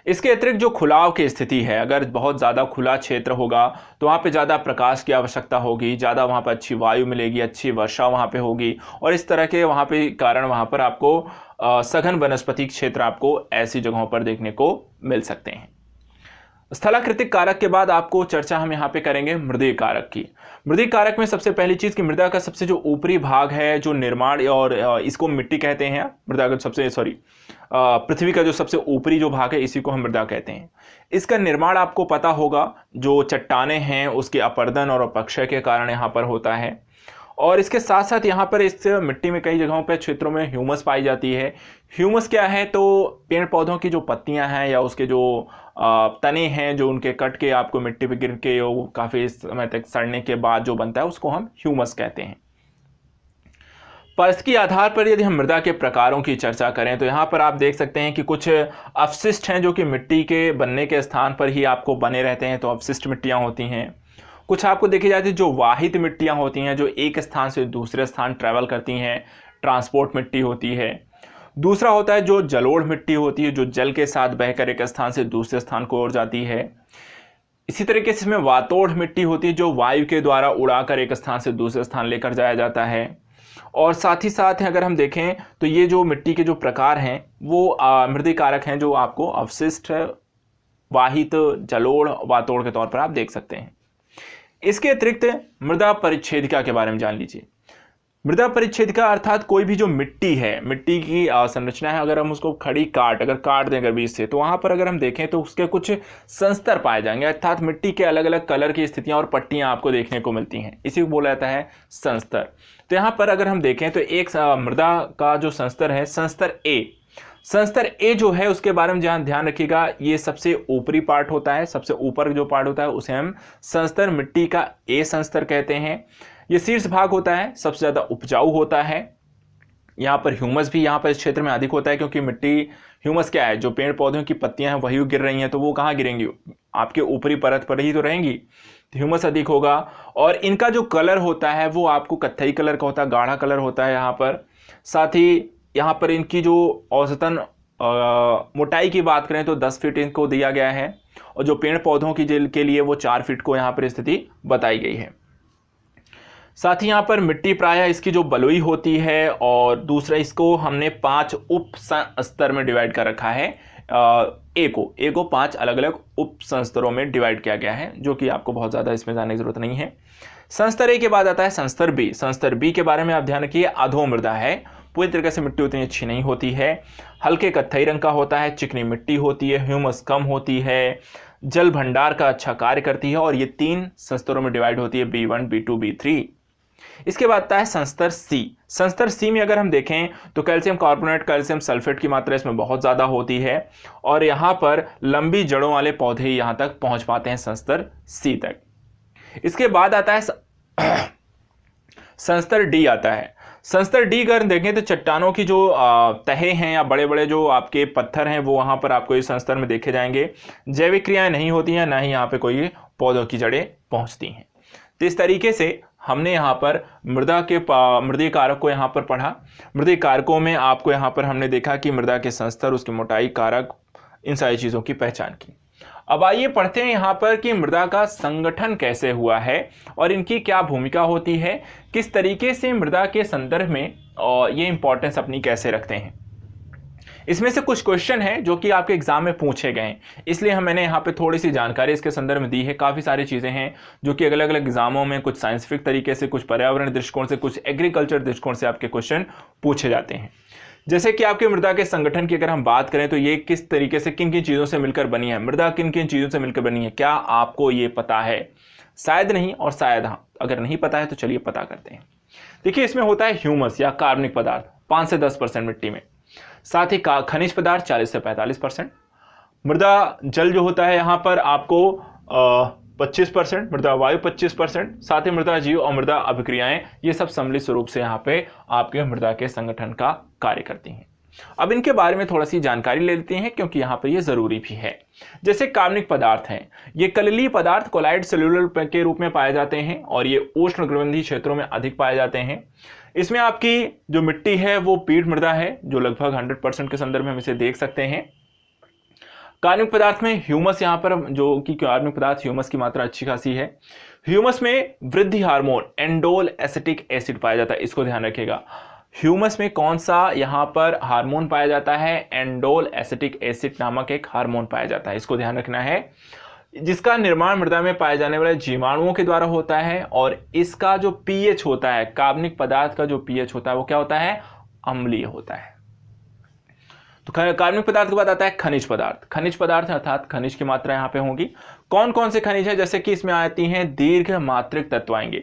इसके अतिरिक्त जो खुलाव की स्थिति है, अगर बहुत ज़्यादा खुला क्षेत्र होगा तो वहाँ पे ज़्यादा प्रकाश की आवश्यकता होगी, ज़्यादा वहाँ पर अच्छी वायु मिलेगी, अच्छी वर्षा वहाँ पे होगी और इस तरह के वहाँ पे कारण वहाँ पर आपको सघन वनस्पति क्षेत्र आपको ऐसी जगहों पर देखने को मिल सकते हैं। स्थलाकृतिक कारक के बाद आपको चर्चा हम यहाँ पे करेंगे मृदीय कारक की। मृदीय कारक में सबसे पहली चीज़ कि मृदा का सबसे जो ऊपरी भाग है जो निर्माण और इसको मिट्टी कहते हैं। मृदा का पृथ्वी का जो सबसे ऊपरी जो भाग है इसी को हम मृदा कहते हैं। इसका निर्माण आपको पता होगा, जो चट्टाने हैं उसके अपर्दन और अपक्षय के कारण यहाँ पर होता है। और इसके साथ साथ यहाँ पर इस मिट्टी में कई जगहों पर क्षेत्रों में ह्यूमस पाई जाती है। ह्यूमस क्या है? तो पेड़ पौधों की जो पत्तियाँ हैं या उसके जो तने हैं जो उनके कट के आपको मिट्टी पे गिर के वो काफ़ी समय तक सड़ने के बाद जो बनता है उसको हम ह्यूमस कहते हैं। परिस्थिति के आधार पर यदि हम मृदा के प्रकारों की चर्चा करें तो यहाँ पर आप देख सकते हैं कि कुछ अवशिष्ट हैं जो कि मिट्टी के बनने के स्थान पर ही आपको बने रहते हैं, तो अवशिष्ट मिट्टियाँ होती हैं। कुछ आपको देखी जाती है जो वाहित मिट्टियाँ होती हैं जो एक स्थान से दूसरे स्थान ट्रैवल करती हैं, ट्रांसपोर्ट मिट्टी होती है। दूसरा होता है जो जलोढ़ मिट्टी होती है जो जल के साथ बहकर एक स्थान से दूसरे स्थान को ओर जाती है। इसी तरीके से इसमें वातोड़ मिट्टी होती है जो वायु के द्वारा उड़ाकर एक स्थान से दूसरे स्थान लेकर जाया जाता है। और साथ ही साथ अगर हम देखें तो ये जो मिट्टी के जो प्रकार हैं वो मृदीय कारक हैं जो आपको अवशिष्ट, वाहित, जलोढ़, वातोड़ के तौर पर आप देख सकते हैं। इसके अतिरिक्त मृदा परिच्छेदिका के बारे में जान लीजिए। मृदा परिच्छेदिका अर्थात कोई भी जो मिट्टी है, मिट्टी की संरचना है, अगर हम उसको अगर काट दें अगर बीच से, तो वहां पर अगर हम देखें तो उसके कुछ संस्तर पाए जाएंगे, अर्थात मिट्टी के अलग अलग कलर की स्थितियां और पट्टियां आपको देखने को मिलती हैं। इसी को बोला जाता है संस्तर। तो यहाँ पर अगर हम देखें तो एक मृदा का जो संस्तर है, संस्तर ए जो है उसके बारे में ध्यान रखिएगा, ये सबसे ऊपरी पार्ट होता है, सबसे ऊपर जो पार्ट होता है उसे हम संस्तर मिट्टी का ए संस्तर कहते हैं। ये शीर्ष भाग होता है, सबसे ज्यादा उपजाऊ होता है। यहाँ पर ह्यूमस भी यहाँ पर इस क्षेत्र में अधिक होता है, क्योंकि मिट्टी, ह्यूमस क्या है, जो पेड़ पौधों की पत्तियां हैं वही गिर रही हैं, तो वो कहाँ गिरेंगी, आपके ऊपरी परत पर ही तो रहेंगी, तो ह्यूमस अधिक होगा। और इनका जो कलर होता है वो आपको कत्थई कलर का होता है, गाढ़ा कलर होता है यहाँ पर। साथ ही यहाँ पर इनकी जो औसतन मोटाई की बात करें तो 10 फीट इनको दिया गया है, और जो पेड़ पौधों की जेल के लिए वो 4 फीट को यहाँ पर स्थिति बताई गई है। साथ ही यहाँ पर मिट्टी प्रायः इसकी जो बलुई होती है, और दूसरा इसको हमने 5 उप स्तर में डिवाइड कर रखा है। ए को 5 अलग अलग उप संस्तरों में डिवाइड किया गया है, जो कि आपको बहुत ज़्यादा इसमें जानने की जरूरत नहीं है। संस्तर ए के बाद आता है संस्तर बी। संस्तर बी के बारे में आप ध्यान रखिए, अधोमृदा है, पूरी तरीके से मिट्टी उतनी अच्छी नहीं होती है, हल्के कत्थई रंग का होता है, चिकनी मिट्टी होती है, ह्यूमस कम होती है, जल भंडार का अच्छा कार्य करती है, और ये 3 संस्तरों में डिवाइड होती है, B1, B2, B3। इसके बाद आता है संस्तर सी। संस्तर सी में अगर हम देखें तो कैल्शियम कार्बोनेट, कैल्शियम सल्फेट की मात्रा इसमें बहुत ज़्यादा होती है, और यहाँ पर लंबी जड़ों वाले पौधे यहाँ तक पहुँच पाते हैं, संस्तर सी तक। इसके बाद आता है संस्तर डी आता है। संस्तर डी अगर देखें तो चट्टानों की जो तहे हैं या बड़े बड़े जो आपके पत्थर हैं वो वहाँ पर आपको इस संस्तर में देखे जाएंगे। जैविक क्रियाएं नहीं होती हैं, ना ही यहाँ पे कोई पौधों की जड़ें पहुँचती हैं। तो इस तरीके से हमने यहाँ पर मृदीय कारक को यहाँ पर पढ़ा। मृदीय कारकों में आपको यहाँ पर हमने देखा कि मृदा के संस्तर, उसकी मोटाई, कारक, इन सारी चीज़ों की पहचान की। अब आइए पढ़ते हैं यहाँ पर कि मृदा का संगठन कैसे हुआ है और इनकी क्या भूमिका होती है, किस तरीके से मृदा के संदर्भ में ये इंपॉर्टेंस अपनी कैसे रखते हैं। इसमें से कुछ क्वेश्चन है जो कि आपके एग्जाम में पूछे गए हैं, इसलिए मैंने यहाँ पे थोड़ी सी जानकारी इसके संदर्भ में दी है। काफ़ी सारी चीज़ें हैं जो कि अलग अलग एग्जामों में कुछ साइंटिफिक तरीके से, कुछ पर्यावरण दृष्टिकोण से, कुछ एग्रीकल्चर दृष्टिकोण से आपके क्वेश्चन पूछे जाते हैं। जैसे कि आपके मृदा के संगठन की अगर हम बात करें तो ये किस तरीके से, किन किन चीज़ों से मिलकर बनी है, मृदा किन किन चीज़ों से मिलकर बनी है, क्या आपको ये पता है? शायद नहीं और शायद हाँ। अगर नहीं पता है तो चलिए पता करते हैं। देखिए, इसमें होता है ह्यूमस या कार्बनिक पदार्थ 5 से 10% मिट्टी में, साथ ही खनिज पदार्थ 40 से 45%, मृदा जल जो होता है यहाँ पर आपको 25%, मृदा वायु 25%, साथ ही मृदा जीव और मृदा अभिक्रियाएं, ये सब सम्मिलित स्वरूप से यहाँ पे आपके मृदा के संगठन का कार्य करती हैं। अब इनके बारे में थोड़ा सी जानकारी ले लेते हैं क्योंकि यहाँ पर ये जरूरी भी है। जैसे कार्बनिक पदार्थ हैं, ये कलिलीय पदार्थ कोलाइड सेल्यूलर के रूप में पाए जाते हैं और ये उष्णकटिबंधीय क्षेत्रों में अधिक पाए जाते हैं। इसमें आपकी जो मिट्टी है वो पीट मृदा है जो लगभग 100% के संदर्भ में हम इसे देख सकते हैं। कार्बनिक पदार्थ में ह्यूमस, यहाँ पर जो कि कार्बनिक पदार्थ ह्यूमस की मात्रा अच्छी खासी है। ह्यूमस में वृद्धि हार्मोन एंडोल एसिटिक एसिड पाया जाता है, इसको ध्यान रखिएगा। ह्यूमस में कौन सा यहाँ पर हार्मोन पाया जाता है? एंडोल एसिटिक एसिड नामक एक हार्मोन पाया जाता है, इसको ध्यान रखना है, जिसका निर्माण मृदा में पाए जाने वाले जीवाणुओं के द्वारा होता है। और इसका जो पीएच होता है, कार्बनिक पदार्थ का जो पीएच होता है वो क्या होता है? अम्लीय होता है। तो कार्बनिक पदार्थ के बाद आता है खनिज पदार्थ। खनिज पदार्थ अर्थात खनिज की मात्रा यहाँ पे होगी। कौन कौन से खनिज है? जैसे कि इसमें आती हैं दीर्घ मात्रिक तत्व आएंगे।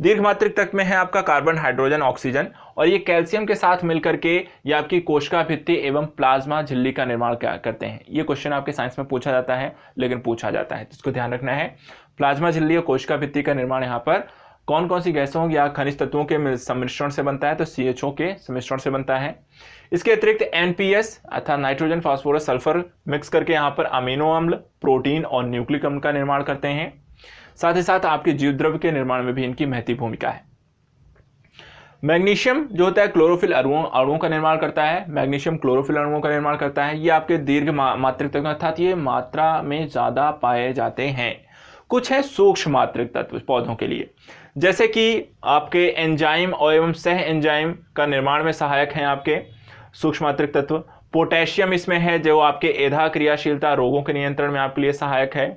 दीर्घ मात्रिक तत्व में है आपका कार्बन, हाइड्रोजन, ऑक्सीजन, और ये कैल्शियम के साथ मिलकर के ये आपकी कोशिका भित्ति एवं प्लाज्मा झिल्ली का निर्माण क्या करते हैं। ये क्वेश्चन आपके साइंस में पूछा जाता है, लेकिन पूछा जाता है तो इसको ध्यान रखना है। प्लाज्मा झिल्ली और कोशिका भित्ति का निर्माण यहाँ पर कौन कौन सी गैसों या खनिज तत्वों के सम्मिश्रण से बनता है? तो CHO के सम्मिश्रण से बनता है। इसके अतिरिक्त NPS अर्थात नाइट्रोजन, फास्फोरस, सल्फर मिक्स करके यहाँ पर अमीनो अम्ल, प्रोटीन और न्यूक्लिक अम्ल का निर्माण करते हैं। साथ ही साथ आपके जीवद्रव्य के निर्माण में भी इनकी महत्वपूर्ण भूमिका है। मैग्नीशियम जो होता है क्लोरोफिल अणुओं का निर्माण करता है। मैग्नीशियम क्लोरोफिल अणुओं का निर्माण करता है। ये आपके दीर्घ मात्रिक तत्व अर्थात ये मात्रा में ज्यादा पाए जाते हैं। कुछ है सूक्ष्म मात्रिक तत्व पौधों के लिए, जैसे कि आपके एंजाइम और एवं सह एंजाइम का निर्माण में सहायक हैं आपके सूक्ष्म मात्रिक तत्व। पोटेशियम इसमें है जो आपके एधा क्रियाशीलता रोगों के नियंत्रण में आपके लिए सहायक है।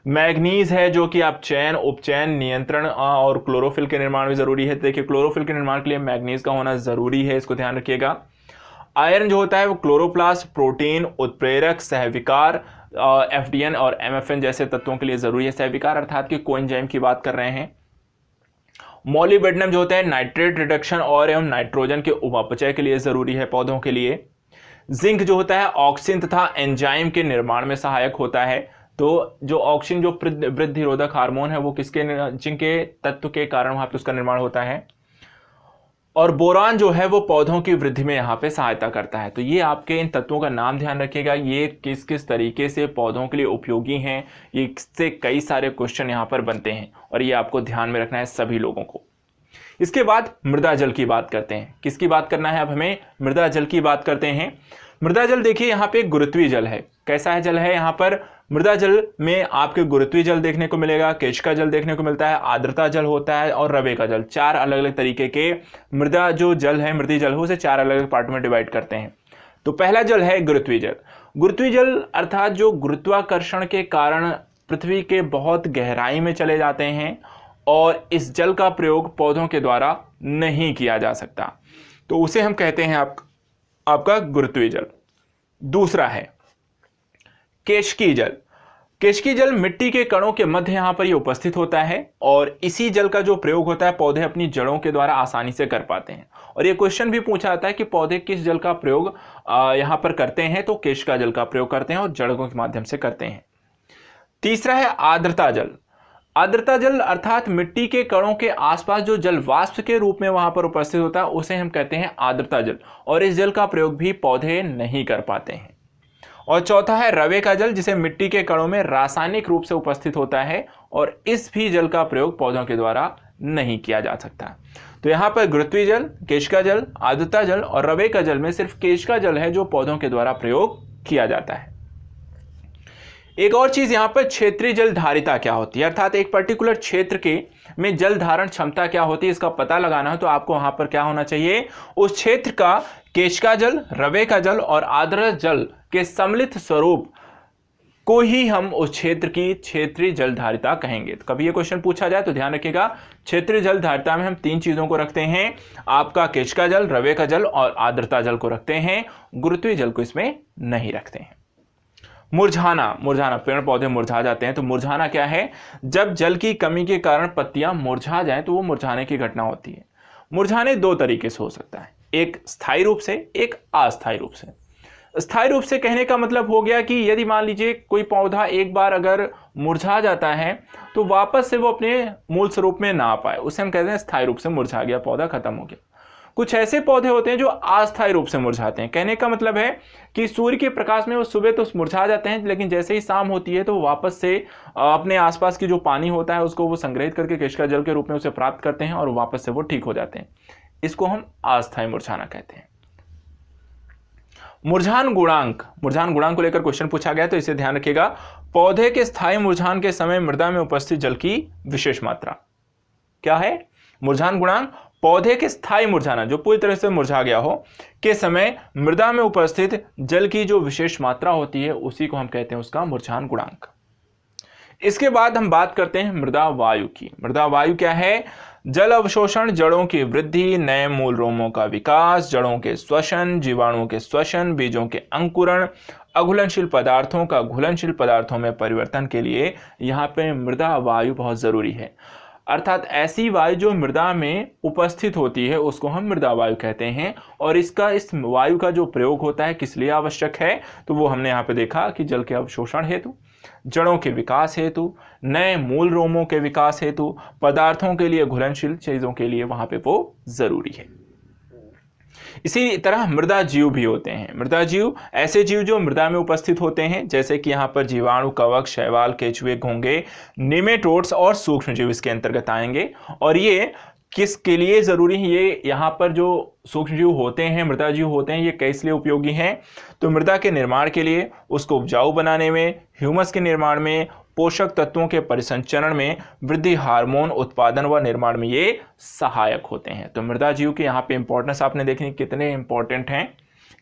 मैग्नीज है जो कि आप चयन, उपचयन, नियंत्रण और क्लोरोफिल के निर्माण में ज़रूरी है। देखिए क्लोरोफिल के निर्माण के लिए मैग्नीज का होना ज़रूरी है, इसको ध्यान रखिएगा। आयरन जो होता है वो क्लोरोप्लास्ट, प्रोटीन, उत्प्रेरक, सहविकार, एफडीएन और एमएफएन जैसे तत्वों के लिए ज़रूरी है। सहविकार अर्थात कि कोएंजाइम की बात कर रहे हैं। मॉलिब्डेनम जो होता है नाइट्रेट रिडक्शन और एवं नाइट्रोजन के उपापचय के लिए ज़रूरी है पौधों के लिए। जिंक जो होता है ऑक्सीन तथा एंजाइम के निर्माण में सहायक होता है। तो जो ऑक्सीन जो वृद्धिरोधक हार्मोन है वो किसके, जिंक के तत्व के कारण वहां पे उसका निर्माण होता है। और बोरान जो है वो पौधों की वृद्धि में यहाँ पे सहायता करता है। तो ये आपके इन तत्वों का नाम ध्यान रखिएगा, ये किस किस तरीके से पौधों के लिए उपयोगी हैं, ये इससे कई सारे क्वेश्चन यहाँ पर बनते हैं और ये आपको ध्यान में रखना है सभी लोगों को। इसके बाद मृदा जल की बात करते हैं। किसकी बात करना है अब हमें? मृदा जल की बात करते हैं। मृदा जल देखिए यहाँ पे गुरुत्वीय जल है। कैसा है जल है? यहाँ पर मृदा जल में आपके गुरुत्वीय जल देखने को मिलेगा, केशिका जल देखने को मिलता है, आर्द्रता जल होता है और रवे का जल। चार अलग अलग तरीके के मृदा जो जल है, मृदीय जल हो, उसे चार अलग अलग पार्ट में डिवाइड करते हैं। तो पहला जल है गुरुत्वीय जल। गुरुत्वीय जल अर्थात जो गुरुत्वाकर्षण के कारण पृथ्वी के बहुत गहराई में चले जाते हैं और इस जल का प्रयोग पौधों के द्वारा नहीं किया जा सकता, तो उसे हम कहते हैं आपका गुरुत्वीय जल। दूसरा है केशिकीय जल। केशिकीय जल मिट्टी के कणों के मध्य यहाँ पर ये उपस्थित होता है और इसी जल का जो प्रयोग होता है पौधे अपनी जड़ों के द्वारा आसानी से कर पाते हैं। और ये क्वेश्चन भी पूछा जाता है कि पौधे किस जल का प्रयोग यहाँ पर करते हैं, तो केशिका जल का प्रयोग करते हैं और जड़ों के माध्यम से करते हैं। तीसरा है आर्द्रता जल। आर्द्रता जल अर्थात मिट्टी के कणों के आसपास जो जल वाष्प के रूप में वहां पर उपस्थित होता है उसे हम कहते हैं आर्द्रता जल, और इस जल का प्रयोग भी पौधे नहीं कर पाते हैं। और चौथा है रवे का जल, जिसे मिट्टी के कणों में रासायनिक रूप से उपस्थित होता है और इस भी जल का प्रयोग पौधों के द्वारा नहीं किया जा सकता। तो यहाँ पर गुरुत्वीय जल, केशिका जल, आर्द्रता जल और रवे का जल में सिर्फ केशिका जल है जो पौधों के द्वारा प्रयोग किया जाता है। एक और चीज यहाँ पर क्षेत्रीय जल धारिता क्या होती है, अर्थात एक पर्टिकुलर क्षेत्र के में जल धारण क्षमता क्या होती है, इसका पता लगाना है तो आपको वहां पर क्या होना चाहिए, उस क्षेत्र का केशिका जल, रवे का जल और आर्द्र जल के सम्मिलित स्वरूप को ही हम उस क्षेत्र की क्षेत्रीय जल धारिता कहेंगे। तो कभी ये क्वेश्चन पूछा जाए तो ध्यान रखिएगा, क्षेत्रीय जल धारिता में हम तीन चीजों को रखते हैं, आपका केशिका जल, रवे का जल और आर्द्रता जल को रखते हैं, गुरुत्वीय जल को इसमें नहीं रखते हैं। मुरझाना, पेड़ पौधे मुरझा जाते हैं। तो मुरझाना क्या है? जब जल की कमी के कारण पत्तियां मुरझा जाएं तो वो मुरझाने की घटना होती है। मुरझाने दो तरीके से हो सकता है, एक स्थायी रूप से, एक अस्थायी रूप से। स्थायी रूप से कहने का मतलब हो गया कि यदि मान लीजिए कोई पौधा एक बार अगर मुरझा जाता है तो वापस से वो अपने मूल स्वरूप में ना आ पाए, उसे हम कहते हैं स्थायी रूप से मुरझा गया, पौधा खत्म हो गया। कुछ ऐसे पौधे होते हैं जो अस्थायी रूप से मुरझाते हैं। कहने का मतलब है कि सूर्य के प्रकाश में वो सुबह तो मुरझा जाते हैं, लेकिन जैसे ही शाम होती है तो वो वापस से अपने आसपास की जो पानी होता है उसको वो संग्रहित करके केशिका जल के रूप में उसे प्राप्त करते हैं और वापस से वो ठीक हो जाते हैं। इसको हम अस्थायी मुरझाना कहते हैं। मुरझान गुणांक को लेकर क्वेश्चन पूछा गया, तो इसे ध्यान रखिएगा। पौधे के स्थायी मुरझान के समय मृदा में उपस्थित जल की विशेष मात्रा क्या है? मुरझान गुणांक पौधे के स्थायी मुरझाना, जो पूरी तरह से मुरझा गया हो, के समय मृदा में उपस्थित जल की जो विशेष मात्रा होती है उसी को हम कहते हैं उसका मुरझान गुणांक। इसके बाद हम बात करते हैं मृदा वायु की। मृदा वायु क्या है? जल अवशोषण, जड़ों की वृद्धि, नए मूल रोमों का विकास, जड़ों के श्वसन, जीवाणुओं के श्वसन, बीजों के अंकुरण, अघुलनशील पदार्थों का घुलनशील पदार्थों में परिवर्तन के लिए यहाँ पे मृदा वायु बहुत जरूरी है। अर्थात ऐसी वायु जो मृदा में उपस्थित होती है उसको हम मृदा वायु कहते हैं। और इस वायु का जो प्रयोग होता है किस लिए आवश्यक है, तो वो हमने यहाँ पे देखा कि जल के अवशोषण हेतु, जड़ों के विकास हेतु, नए मूल रोमों के विकास हेतु, पदार्थों के लिए, घुलनशील चीजों के लिए वहां पे वो जरूरी है। इसी तरह मृदा जीव भी होते हैं। मृदा जीव ऐसे जीव जो मृदा में उपस्थित होते हैं, जैसे कि यहाँ पर जीवाणु, कवक, शैवाल, केंचुए, घोंगे, निमेटोड्स और सूक्ष्म जीव इसके अंतर्गत आएंगे। और ये किसके लिए जरूरी है? ये यहाँ पर जो सूक्ष्म जीव होते हैं, मृदा जीव होते हैं, ये किस लिए उपयोगी हैं? तो मृदा के निर्माण के लिए, उसको उपजाऊ बनाने में, ह्यूमस के निर्माण में, पोषक तत्वों के परिसंचरण में, वृद्धि हार्मोन उत्पादन व निर्माण में ये सहायक होते हैं। तो मृदा जीव की यहाँ पे इंपॉर्टेंस आपने देखनी कितने इंपॉर्टेंट हैं।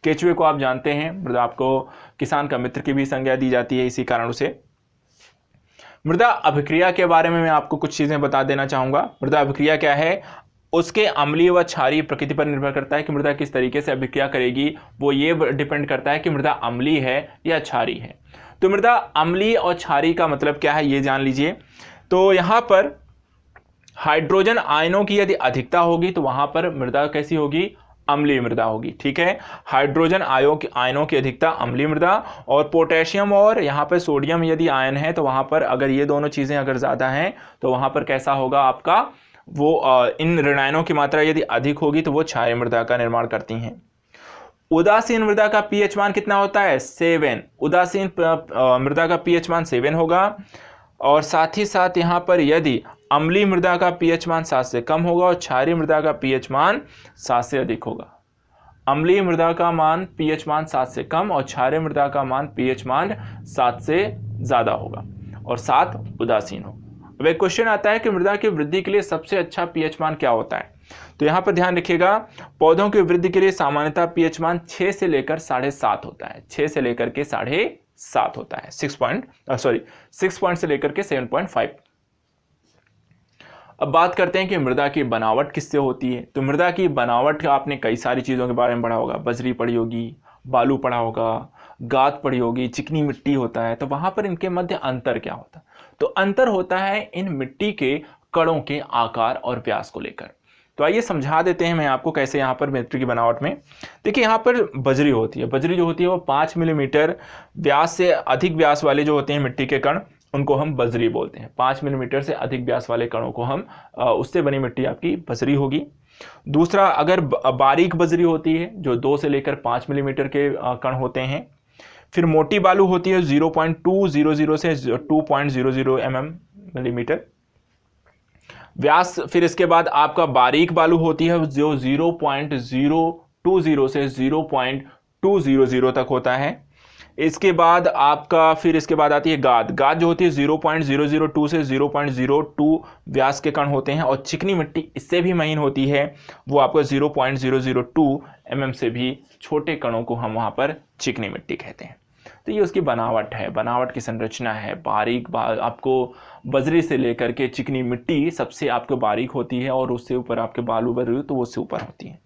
केंचुए को आप जानते हैं, मृदा आपको किसान का मित्र की भी संज्ञा दी जाती है इसी कारण से। मृदा अभिक्रिया के बारे में मैं आपको कुछ चीजें बता देना चाहूंगा। मृदा अभिक्रिया क्या है, उसके अम्लीय व क्षारीय प्रकृति पर निर्भर करता है कि मृदा किस तरीके से अभिक्रिया करेगी। वो ये डिपेंड करता है कि मृदा अम्लीय है या क्षारीय है। तो मृदा अम्लीय और क्षारीय का मतलब क्या है ये जान लीजिए। तो यहाँ पर हाइड्रोजन आयनों की यदि अधिकता होगी तो वहां पर मृदा कैसी होगी, अम्लीय मृदा होगी। ठीक है, हाइड्रोजन आयनों की अधिकता अम्लीय मृदा, और पोटेशियम और यहाँ पर सोडियम यदि आयन है तो वहां पर अगर ये दोनों चीजें अगर ज्यादा हैं तो वहां पर कैसा होगा आपका, वो इन ऋणायनों की मात्रा यदि अधिक होगी तो वो क्षारीय मृदा का निर्माण करती हैं। उदासीन मृदा का पीएच मान कितना होता है, 7। उदासीन मृदा का पीएच मान 7 होगा। और साथ ही साथ यहाँ पर यदि अम्लीय मृदा का पीएच मान 7 से कम होगा और क्षारीय मृदा का पीएच मान 7 से अधिक होगा। अम्लीय मृदा का मान पीएच मान 7 से कम और क्षारीय मृदा का मान पीएच मान 7 से ज्यादा होगा, और 7 उदासीन होगा। अब एक क्वेश्चन आता है कि मृदा की वृद्धि के लिए सबसे अच्छा पीएच मान क्या होता है। तो यहाँ पर ध्यान रखिएगा, पौधों की वृद्धि के लिए सामान्यतः पीएच मान 6 से लेकर 7.5 होता है। 6 से लेकर के 7.5 होता है, 6 पॉइंट से लेकर के 7.5। अब बात करते हैं कि मृदा की बनावट किससे होती है। तो मृदा की बनावट का आपने कई सारी चीज़ों के बारे में पढ़ा होगा, बजरी पढ़ी होगी, बालू पढ़ा होगा, गाद पढ़ी होगी, चिकनी मिट्टी होता है। तो वहाँ पर इनके मध्य अंतर क्या होता है, तो अंतर होता है इन मिट्टी के कणों के आकार और व्यास को लेकर। तो आइए समझा देते हैं मैं आपको कैसे यहाँ पर मिट्टी की बनावट में। देखिए यहाँ पर बजरी होती है, बजरी जो होती है वो 5 मिलीमीटर व्यास से अधिक व्यास वाले जो होते हैं मिट्टी के कण, उनको हम बजरी बोलते हैं। 5 मिलीमीटर से अधिक व्यास वाले कणों को हम उससे बनी मिट्टी आपकी बजरी होगी। दूसरा, अगर बारीक बजरी होती है जो 2 से लेकर 5 मिलीमीटर के कण होते हैं। फिर मोटी बालू होती है 0.200 से 2.00 मिलीमीटर व्यास। फिर इसके बाद आपका बारीक बालू होती है जो 0.020 से 0.200 तक होता है। इसके बाद आपका फिर इसके बाद आती है गाद। गाद जो होती है 0.002 से 0.02 व्यास के कण होते हैं। और चिकनी मिट्टी इससे भी महीन होती है, वो आपका 0.002 से भी छोटे कणों को हम वहाँ पर चिकनी मिट्टी कहते हैं। तो ये उसकी बनावट है, बनावट की संरचना है। आपको बजरी से लेकर के चिकनी मिट्टी सबसे आपको बारीक होती है, और उससे ऊपर आपके बालू बजरी तो वो उससे ऊपर होती है।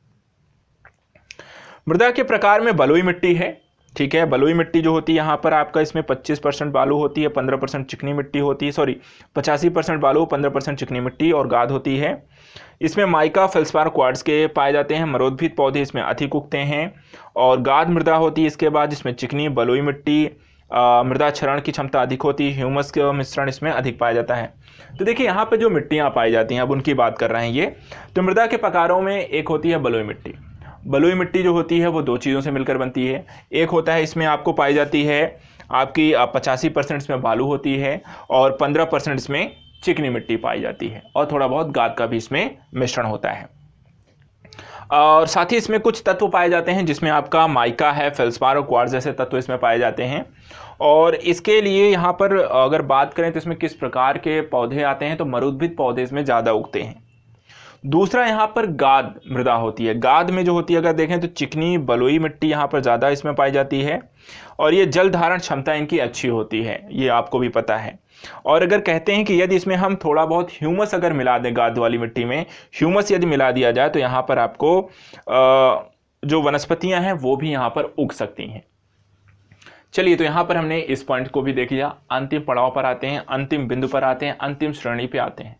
मृदा के प्रकार में बलुई मिट्टी है। ठीक है, बलुई मिट्टी जो होती है यहाँ पर आपका इसमें 25% बालू होती है, 15% चिकनी मिट्टी होती है, 85% बालू, 15% चिकनी मिट्टी और गाद होती है। इसमें माइका, फेल्सपार, क्वार्ट्ज के पाए जाते हैं। मरोद्भिद पौधे इसमें अधिक उगते हैं। और गाद मृदा होती है इसके बाद, इसमें चिकनी बलुई मिट्टी, मृदा क्षरण की क्षमता अधिक होती है, ह्यूमस का मिश्रण इसमें अधिक पाया जाता है। तो देखिए यहाँ पे जो मिट्टियाँ पाई जाती हैं अब उनकी बात कर रहे हैं ये। तो मृदा के प्रकारों में एक होती है बलुई मिट्टी। बलुई मिट्टी जो होती है वो 2 चीज़ों से मिलकर बनती है। एक होता है इसमें आपको पाई जाती है आपकी 85% इसमें बालू होती है, और 15% इसमें चिकनी मिट्टी पाई जाती है, और थोड़ा बहुत गाद का भी इसमें मिश्रण होता है। और साथ ही इसमें कुछ तत्व पाए जाते हैं जिसमें आपका माइका है, फेल्सपार और क्वार्ट्ज जैसे तत्व इसमें पाए जाते हैं। और इसके लिए यहाँ पर अगर बात करें तो इसमें किस प्रकार के पौधे आते हैं, तो मरुद्भिद पौधे इसमें ज़्यादा उगते हैं। दूसरा, यहाँ पर गाद मृदा होती है। गाद में जो होती है अगर देखें तो चिकनी बलुई मिट्टी यहाँ पर ज़्यादा इसमें पाई जाती है, और ये जल धारण क्षमता इनकी अच्छी होती है, ये आपको भी पता है। और अगर कहते हैं कि यदि इसमें हम थोड़ा बहुत ह्यूमस अगर मिला दें, गाद वाली मिट्टी में ह्यूमस यदि मिला दिया जाए तो यहाँ पर आपको जो वनस्पतियाँ हैं वो भी यहाँ पर उग सकती हैं। चलिए, तो यहाँ पर हमने इस पॉइंट को भी देख लिया। अंतिम पड़ाव पर आते हैं, अंतिम बिंदु पर आते हैं, अंतिम श्रेणी पे आते हैं।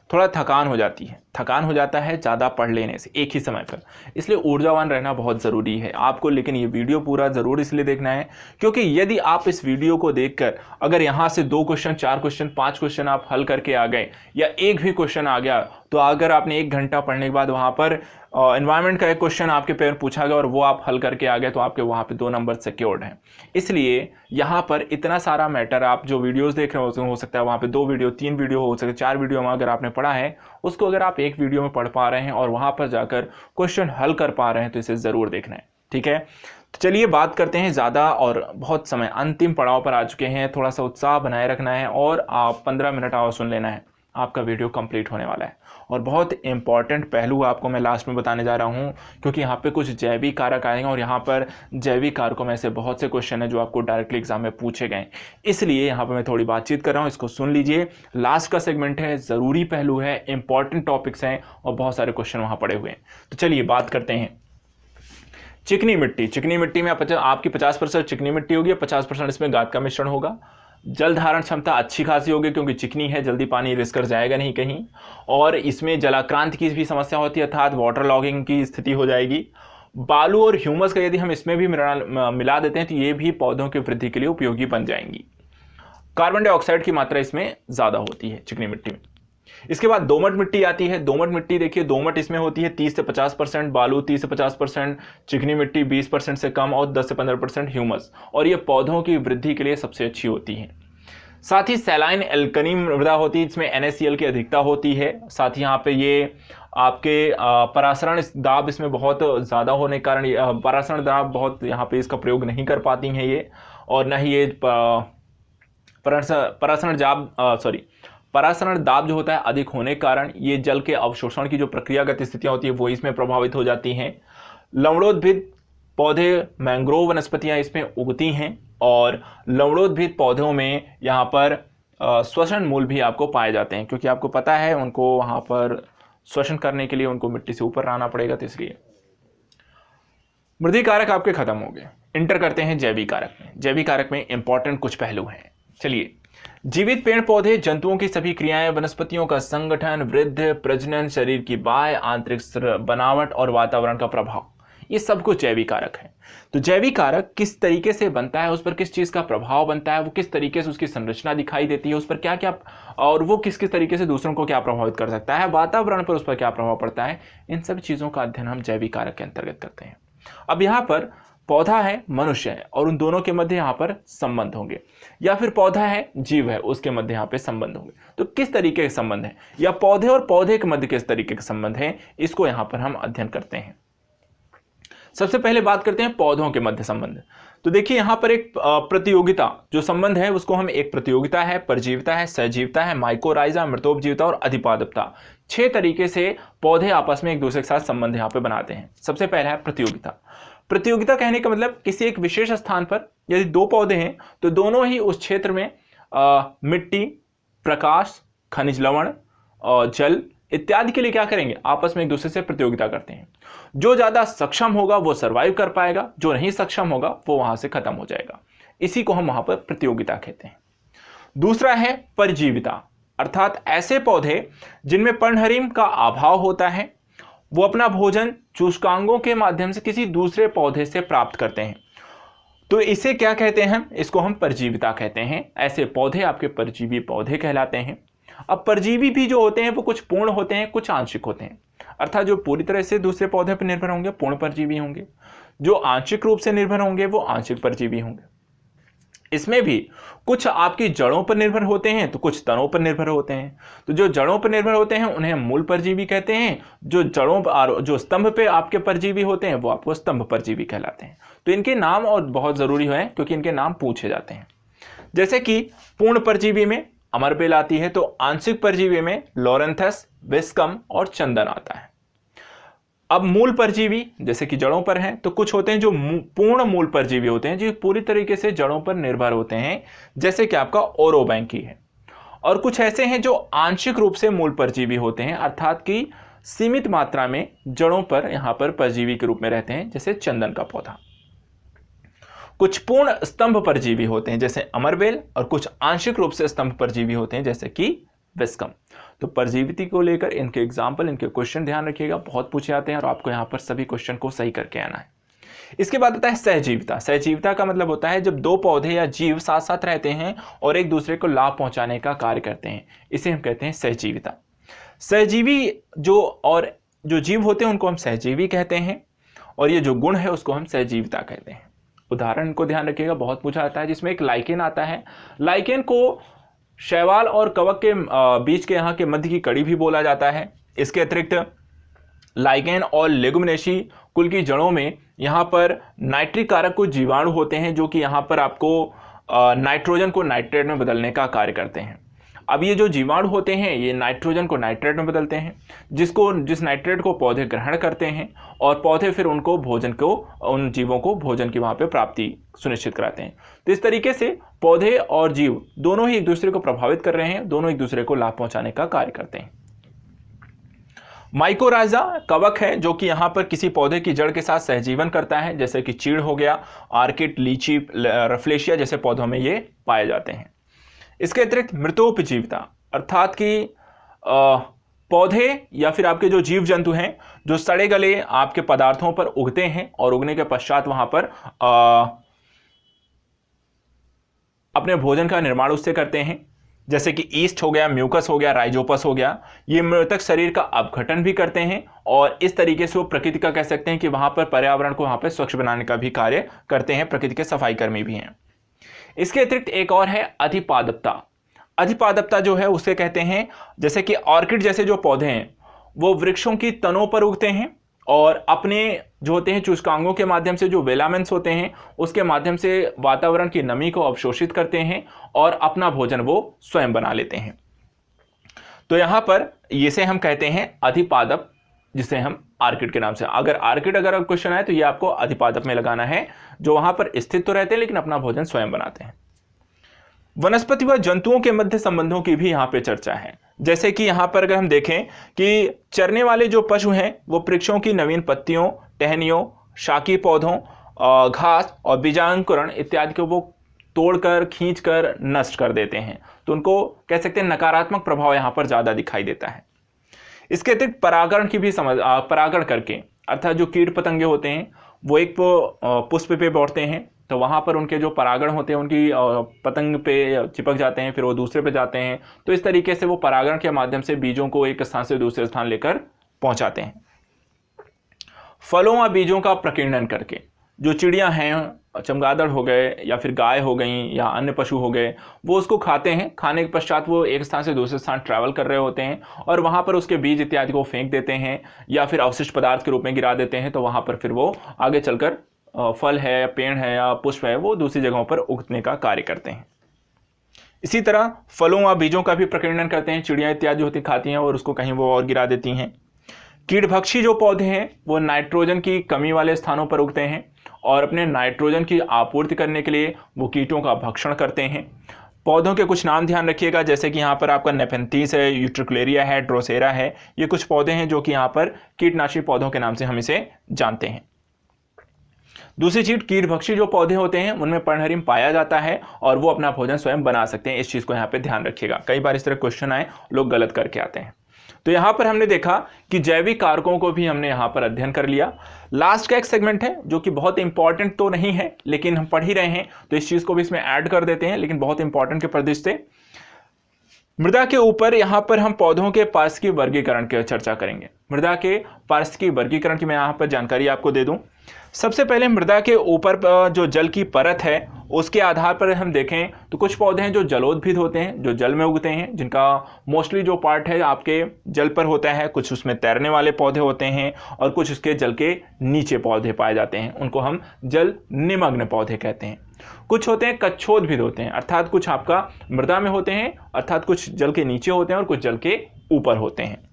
थोड़ा थकान हो जाती है, थकान हो जाता है ज़्यादा पढ़ लेने से एक ही समय पर, इसलिए ऊर्जावान रहना बहुत ज़रूरी है आपको। लेकिन ये वीडियो पूरा ज़रूर इसलिए देखना है क्योंकि यदि आप इस वीडियो को देखकर अगर यहाँ से 2 क्वेश्चन, 4 क्वेश्चन, 5 क्वेश्चन आप हल करके आ गए, या एक भी क्वेश्चन आ गया, तो अगर आपने 1 घंटा पढ़ने के बाद वहाँ पर एनवायरनमेंट का एक क्वेश्चन आपके पेपर पूछा गया और वो आप हल करके आ गए, तो आपके वहाँ पे 2 नंबर सिक्योर्ड हैं। इसलिए यहाँ पर इतना सारा मैटर, आप जो वीडियोस देख रहे हो सकता है वहाँ पे 2 वीडियो, 3 वीडियो हो सकते हैं, 4 वीडियो में अगर आपने पढ़ा है उसको अगर आप एक वीडियो में पढ़ पा रहे हैं और वहाँ पर जाकर क्वेश्चन हल कर पा रहे हैं, तो इसे ज़रूर देखना है। ठीक है, तो चलिए बात करते हैं। ज़्यादा और बहुत समय अंतिम पड़ाव पर आ चुके हैं, थोड़ा सा उत्साह बनाए रखना है और आप 15 मिनट और सुन लेना है। आपका वीडियो कंप्लीट होने वाला है। और बहुत इंपॉर्टेंट पहलू आपको मैं लास्ट में बताने जा रहा हूं, क्योंकि यहाँ पे कुछ जैविक कारक आएंगे और यहाँ पर जैविक कारकों में से बहुत से क्वेश्चन है जो आपको डायरेक्टली एग्जाम में पूछे गए, इसलिए यहाँ पर मैं थोड़ी बातचीत कर रहा हूँ। इसको सुन लीजिए, लास्ट का सेगमेंट है, ज़रूरी पहलू है, इंपॉर्टेंट टॉपिक्स हैं और बहुत सारे क्वेश्चन वहाँ पड़े हुए हैं। तो चलिए बात करते हैं। चिकनी मिट्टी, चिकनी मिट्टी में आपकी 50% चिकनी मिट्टी होगी, 50% इसमें गाद का मिश्रण होगा। जल धारण क्षमता अच्छी खासी होगी क्योंकि चिकनी है, जल्दी पानी रिस कर जाएगा नहीं कहीं, और इसमें जलाक्रांति की भी समस्या होती है, अर्थात वाटर लॉगिंग की स्थिति हो जाएगी। बालू और ह्यूमस का यदि हम इसमें भी मिला देते हैं तो ये भी पौधों की वृद्धि के लिए उपयोगी बन जाएंगी। कार्बन डाइऑक्साइड की मात्रा इसमें ज़्यादा होती है चिकनी मिट्टी में। इसके बाद दोमट मिट्टी आती है। दोमट मिट्टी देखिए, दोमट इसमें होती है 30 से 50%, बालू 30 से 50%, चिकनी मिट्टी 20% से कम और 10 से 15% ह्यूमस, और ये पौधों की वृद्धि के लिए सबसे अच्छी होती है। साथ ही सैलाइन एल्कनी मृदा होती है, इसमें NaCl की अधिकता होती है। साथ ही यहाँ पे ये आपके परासरण दाब इसमें बहुत ज़्यादा होने के कारण परासरण दाब बहुत यहाँ पे इसका प्रयोग नहीं कर पाती हैं ये, और न ही ये परासरण दाब जो होता है अधिक होने के कारण ये जल के अवशोषण की जो प्रक्रियागत स्थितियां होती है वो इसमें प्रभावित हो जाती हैं। लवणोद्भिद पौधे, मैंग्रोव वनस्पतियां इसमें उगती हैं, और लवणोद्भिद पौधों में यहाँ पर श्वसन मूल भी आपको पाए जाते हैं, क्योंकि आपको पता है उनको वहाँ पर श्वसन करने के लिए उनको मिट्टी से ऊपर रहना पड़ेगा, तो इसलिए मृदा कारक आपके खत्म हो गए। इंटर करते हैं जैविक कारक में। जैविक कारक में इंपॉर्टेंट कुछ पहलू हैं। चलिए, जीवित पेड़ पौधे, जंतुओं की सभी क्रियाएं, वनस्पतियों का संगठन, वृद्धि, प्रजनन, शरीर की बाह्य आंतरिक बनावट और वातावरण का प्रभाव, ये सब कुछ जैविक कारक है। तो जैविक कारक किस तरीके से बनता है, उस पर किस चीज का प्रभाव बनता है, वो किस तरीके से उसकी संरचना दिखाई देती है, उस पर क्या क्या, और वो किस किस तरीके से दूसरों को क्या प्रभावित कर सकता है, वातावरण पर उस पर क्या प्रभाव पड़ता है, इन सब चीजों का अध्ययन हम जैविक कारक के अंतर्गत करते हैं। अब यहाँ पर पौधा है, मनुष्य है, और उन दोनों के मध्य यहाँ पर संबंध होंगे, या फिर पौधा है, जीव है, उसके मध्य यहाँ पे संबंध होंगे। तो किस तरीके के संबंध है, या पौधे और पौधे के मध्य किस तरीके के संबंध है, इसको यहाँ पर हम अध्ययन करते हैं। सबसे पहले बात करते हैं पौधों के मध्य संबंध। तो देखिए यहाँ पर एक प्रतियोगिता जो संबंध है उसको हम, एक प्रतियोगिता है, परजीविता है, सहजीविता है, माइकोराइजा, मृतोपजीविता और अधिपादपता, 6 तरीके से पौधे आपस में एक दूसरे के साथ संबंध यहाँ पे बनाते हैं। सबसे पहला है प्रतियोगिता। प्रतियोगिता कहने का मतलब किसी एक विशेष स्थान पर यदि 2 पौधे हैं तो दोनों ही उस क्षेत्र में मिट्टी, प्रकाश, खनिज लवण और जल इत्यादि के लिए क्या करेंगे, आपस में एक दूसरे से प्रतियोगिता करते हैं। जो ज्यादा सक्षम होगा वो सरवाइव कर पाएगा, जो नहीं सक्षम होगा वो वहां से खत्म हो जाएगा। इसी को हम वहां पर प्रतियोगिता कहते हैं। दूसरा है परजीविता, अर्थात ऐसे पौधे जिनमें पर्णहरिम का अभाव होता है, वो अपना भोजन चूष्कांगों के माध्यम से किसी दूसरे पौधे से प्राप्त करते हैं। तो इसे क्या कहते हैं, इसको हम परजीविता कहते हैं। ऐसे पौधे आपके परजीवी पौधे कहलाते हैं। अब परजीवी भी जो होते हैं वो कुछ पूर्ण होते हैं, कुछ आंशिक होते हैं, अर्थात जो पूरी तरह से दूसरे पौधे पर निर्भर होंगे पूर्ण परजीवी होंगे, जो आंशिक रूप से निर्भर होंगे वो आंशिक परजीवी होंगे। इसमें भी कुछ आपकी जड़ों पर निर्भर होते हैं तो कुछ तनों पर निर्भर होते हैं। तो जो जड़ों पर निर्भर होते हैं उन्हें मूल परजीवी कहते हैं, जो स्तंभ पे आपके परजीवी होते हैं वो आपको स्तंभ परजीवी कहलाते हैं। तो इनके नाम और बहुत जरूरी है क्योंकि इनके नाम पूछे जाते हैं। जैसे कि पूर्ण परजीवी में अमरबेल आती है, तो आंशिक परजीवी में लोरेंथस, विस्कम और चंदन आता है। अब मूल परजीवी जैसे कि जड़ों पर हैं, तो कुछ होते हैं जो पूर्ण मूल परजीवी होते हैं, जो पूरी तरीके से जड़ों पर निर्भर होते हैं, जैसे कि आपका ओरोबैंकी है। और कुछ ऐसे हैं जो आंशिक रूप से मूल परजीवी होते हैं, अर्थात कि सीमित मात्रा में जड़ों पर यहां पर परजीवी के रूप में रहते हैं, जैसे चंदन का पौधा। कुछ पूर्ण स्तंभ परजीवी होते हैं जैसे अमरबेल, और कुछ आंशिक रूप से स्तंभ परजीवी होते हैं जैसे कि विस्कम। तो परजीविता को लेकर इनके एग्जाम्पल, इनके क्वेश्चन ध्यान रखिएगा, बहुत पूछे जाते हैं और आपको यहाँ पर सभी क्वेश्चन को सही करके आना है। इसके बाद आता है सहजीविता। सहजीविता का मतलब होता है जब 2 पौधे या जीव साथ साथ रहते हैं और एक दूसरे को लाभ पहुंचाने का कार्य करते हैं, इसे हम कहते हैं सहजीविता। सहजीवी जो जीव होते हैं उनको हम सहजीवी कहते हैं, और ये जो गुण है उसको हम सहजीविता कहते हैं। उदाहरण को ध्यान रखिएगा, बहुत पूछा जाता है, जिसमें एक लाइकेन आता है। लाइकेन को शैवाल और कवक के बीच के यहाँ के मध्य की कड़ी भी बोला जाता है। इसके अतिरिक्त लाइकेन और लेगुमिनेसी कुल की जड़ों में यहाँ पर नाइट्रिक कारक कुछ जीवाणु होते हैं जो कि यहाँ पर आपको नाइट्रोजन को नाइट्रेट में बदलने का कार्य करते हैं। अब ये जो जीवाणु होते हैं ये नाइट्रोजन को नाइट्रेट में बदलते हैं, जिस नाइट्रेट को पौधे ग्रहण करते हैं और पौधे फिर उनको भोजन को, उन जीवों को भोजन की वहाँ पे प्राप्ति सुनिश्चित कराते हैं। तो इस तरीके से पौधे और जीव दोनों ही एक दूसरे को प्रभावित कर रहे हैं, दोनों एक दूसरे को लाभ पहुंचाने का कार्य करते हैं। माइकोराइजा कवक है जो कि यहाँ पर किसी पौधे की जड़ के साथ सहजीवन करता है, जैसे कि चीड़ हो गया, आर्किड, लीची, रफलेशिया जैसे पौधों में ये पाए जाते हैं। इसके अतिरिक्त मृतोपजीविता अर्थात कि पौधे या फिर आपके जो जीव जंतु हैं जो सड़े गले आपके पदार्थों पर उगते हैं और उगने के पश्चात वहां पर अपने भोजन का निर्माण उससे करते हैं, जैसे कि ईस्ट हो गया, म्यूकस हो गया, राइजोपस हो गया। ये मृतक शरीर का अपघटन भी करते हैं और इस तरीके से वो प्रकृति का कह सकते हैं कि वहां पर पर्यावरण को वहां पर स्वच्छ बनाने का भी कार्य करते हैं, प्रकृति के सफाई कर्मी भी हैं। इसके अतिरिक्त एक और है अधिपादपता। अधिपादपता जो है उसे कहते हैं, जैसे कि ऑर्किड जैसे जो पौधे हैं वो वृक्षों की तनों पर उगते हैं और अपने जो होते हैं चूष्कांगों के माध्यम से, जो वेलामेंट्स होते हैं उसके माध्यम से वातावरण की नमी को अवशोषित करते हैं और अपना भोजन वो स्वयं बना लेते हैं। तो यहां पर इसे हम कहते हैं अधिपादप, जिसे हम आर्किड के नाम से, अगर आर्किड अगर क्वेश्चन आए तो ये आपको अधिपादप में लगाना है, जो वहां पर स्थित तो रहते हैं लेकिन अपना भोजन स्वयं बनाते हैं। वनस्पति व जंतुओं के मध्य संबंधों की भी यहाँ पे चर्चा है, जैसे कि यहाँ पर अगर हम देखें कि चरने वाले जो पशु हैं वो वृक्षों की नवीन पत्तियों, टहनियों, शाकी पौधों, घास और बीजांकुरण इत्यादि को वो तोड़कर, खींचकर नष्ट कर देते हैं। तो उनको कह सकते हैं नकारात्मक प्रभाव यहाँ पर ज़्यादा दिखाई देता है। इसके अतिरिक्त परागण की भी परागण करके, अर्थात जो कीट पतंगे होते हैं वो एक पुष्प पे बैठते हैं, तो वहाँ पर उनके जो परागण होते हैं उनकी पतंग पे चिपक जाते हैं, फिर वो दूसरे पे जाते हैं। तो इस तरीके से वो परागण के माध्यम से बीजों को एक स्थान से दूसरे स्थान लेकर पहुँचाते हैं। फलों व बीजों का प्रकीर्णन करके, जो चिड़ियाँ हैं, चमगादड़ हो गए या फिर गाय हो गई या अन्य पशु हो गए, वो उसको खाते हैं। खाने के पश्चात वो एक स्थान से दूसरे स्थान ट्रैवल कर रहे होते हैं और वहाँ पर उसके बीज इत्यादि को फेंक देते हैं या फिर अवशिष्ट पदार्थ के रूप में गिरा देते हैं। तो वहाँ पर फिर वो आगे चलकर फल है, पेड़ है या पुष्प है, वो दूसरी जगहों पर उगने का कार्य करते हैं। इसी तरह फलों व बीजों का भी प्रकीर्णन करते हैं। चिड़ियाँ इत्यादि होती खाती हैं और उसको कहीं वो और गिरा देती हैं। कीटभक्षी जो पौधे हैं वो नाइट्रोजन की कमी वाले स्थानों पर उगते हैं और अपने नाइट्रोजन की आपूर्ति करने के लिए वो कीटों का भक्षण करते हैं। पौधों के कुछ नाम ध्यान रखिएगा, जैसे कि यहाँ पर आपका नेफेंथीस है, यूट्रिकुलेरिया है, ड्रोसेरा है। ये कुछ पौधे हैं जो कि यहाँ पर कीटनाशी पौधों के नाम से हम इसे जानते हैं। दूसरी चीज, कीटभक्षी जो पौधे होते हैं उनमें पर्णहरिम पाया जाता है और वो अपना भोजन स्वयं बना सकते हैं। इस चीज को यहाँ पे ध्यान रखिएगा, कई बार इस तरह क्वेश्चन आए लोग गलत करके आते हैं। तो यहाँ पर हमने देखा कि जैविक कारकों को भी हमने यहाँ पर अध्ययन कर लिया। लास्ट का एक सेगमेंट है जो कि बहुत इंपॉर्टेंट तो नहीं है लेकिन हम पढ़ ही रहे हैं तो इस चीज को भी इसमें ऐड कर देते हैं, लेकिन बहुत इंपॉर्टेंट के प्रदेश से। मृदा के ऊपर यहाँ पर हम पौधों के पारिस्थितिकी वर्गीकरण की चर्चा करेंगे। मृदा के पारिस्थितिकी वर्गीकरण की मैं यहाँ पर जानकारी आपको दे दूं। सबसे पहले मृदा के ऊपर जो जल की परत है उसके आधार पर हम देखें तो कुछ पौधे हैं जो जलोद्भिद होते हैं, जो जल में उगते हैं, जिनका मोस्टली जो पार्ट है आपके जल पर होता है। कुछ उसमें तैरने वाले पौधे होते हैं और कुछ उसके जल के नीचे पौधे पाए जाते हैं, उनको हम जल निमग्न पौधे कहते हैं। कुछ होते हैं कच्छोद्भिद होते हैं, अर्थात कुछ आपका मृदा में होते हैं, अर्थात कुछ जल के नीचे होते हैं और कुछ जल के ऊपर होते हैं।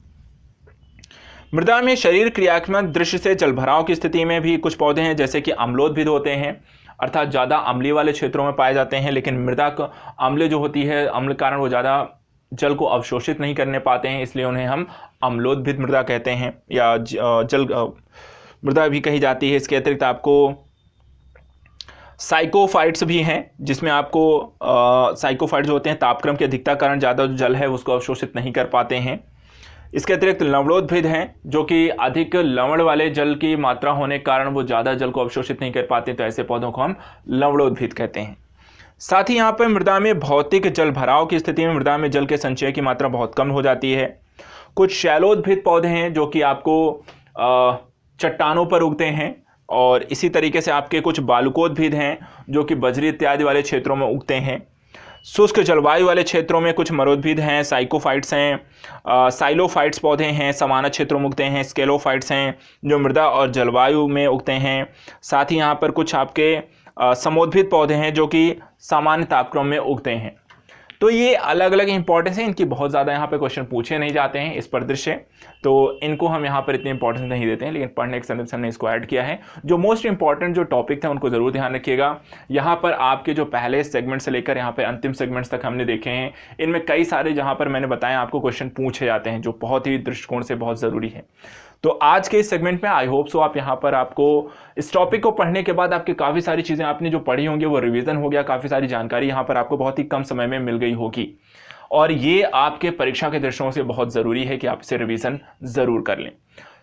मृदा में शरीर क्रियात्मक दृश्य से जलभराव की स्थिति में भी कुछ पौधे हैं, जैसे कि अम्लोद्भिद होते हैं, अर्थात ज़्यादा अम्लीय वाले क्षेत्रों में पाए जाते हैं, लेकिन मृदा का अम्ल जो होती है, अम्ल कारण वो ज़्यादा जल को अवशोषित नहीं करने पाते हैं, इसलिए उन्हें हम अम्लोद्भिद मृदा कहते हैं या जल मृदा भी कही जाती है। इसके अतिरिक्त आपको साइकोफाइट्स भी हैं, जिसमें आपको साइकोफाइट्स जो होते हैं तापक्रम की अधिकता कारण ज़्यादा जो जल है उसको अवशोषित नहीं कर पाते हैं। इसके अतिरिक्त लवणोद्भिद हैं जो कि अधिक लवण वाले जल की मात्रा होने के कारण वो ज़्यादा जल को अवशोषित नहीं कर पाते, तो ऐसे पौधों को हम लवणोद्भिद कहते हैं। साथ ही यहाँ पर मृदा में भौतिक जल भराव की स्थिति में मृदा में जल के संचय की मात्रा बहुत कम हो जाती है। कुछ शैलोद्भिद पौधे हैं जो कि आपको चट्टानों पर उगते हैं और इसी तरीके से आपके कुछ बालुकोद्भिद हैं जो कि बजरी इत्यादि वाले क्षेत्रों में उगते हैं। शुष्क जलवायु वाले क्षेत्रों में कुछ मरोद्भिद हैं, साइकोफाइट्स हैं, साइलोफाइट्स पौधे हैं, समाना क्षेत्रों में उगते हैं, स्केलोफाइट्स हैं जो मृदा और जलवायु में उगते हैं। साथ ही यहाँ पर कुछ आपके समोद्भिद पौधे हैं जो कि सामान्य तापक्रम में उगते हैं। तो ये अलग अलग इंपॉर्टेंस है इनकी, बहुत ज़्यादा यहाँ पे क्वेश्चन पूछे नहीं जाते हैं इस परिदृश्य, तो इनको हम यहाँ पर इतनी इंपॉर्टेंस नहीं देते हैं, लेकिन पढ़ने के संदर्भ से हमने इसको ऐड किया है। जो मोस्ट इंपॉर्टेंट जो टॉपिक थे उनको ज़रूर ध्यान रखिएगा। यहाँ पर आपके जो पहले सेगमेंट से लेकर यहाँ पे अंतिम सेगमेंट्स तक हमने देखे हैं, इनमें कई सारे जहाँ पर मैंने बताया आपको क्वेश्चन पूछे जाते हैं जो बहुत ही दृष्टिकोण से बहुत ज़रूरी है। तो आज के इस सेगमेंट में आई होप सो आप यहाँ पर आपको इस टॉपिक को पढ़ने के बाद आपकी काफ़ी सारी चीज़ें आपने जो पढ़ी होंगी वो रिवीजन हो गया, काफ़ी सारी जानकारी यहाँ पर आपको बहुत ही कम समय में मिल गई होगी, और ये आपके परीक्षा के दृष्टिकोण से बहुत ज़रूरी है कि आप इसे रिवीजन ज़रूर कर लें।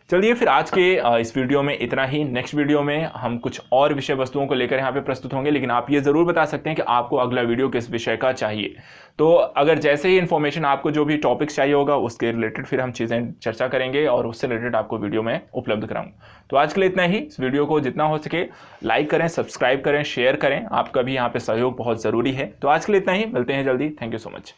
चलिए फिर आज के इस वीडियो में इतना ही। नेक्स्ट वीडियो में हम कुछ और विषय वस्तुओं को लेकर यहाँ पे प्रस्तुत होंगे, लेकिन आप ये ज़रूर बता सकते हैं कि आपको अगला वीडियो किस विषय का चाहिए। तो अगर जैसे ही इन्फॉर्मेशन आपको जो भी टॉपिक्स चाहिए होगा उसके रिलेटेड फिर हम चीज़ें चर्चा करेंगे और उससे रिलेटेड आपको वीडियो में उपलब्ध कराऊंगा। तो आज के लिए इतना ही। इस वीडियो को जितना हो सके लाइक करें, सब्सक्राइब करें, शेयर करें, आपका भी यहाँ पर सहयोग बहुत ज़रूरी है। तो आज के लिए इतना ही, मिलते हैं जल्दी। Thank you so much.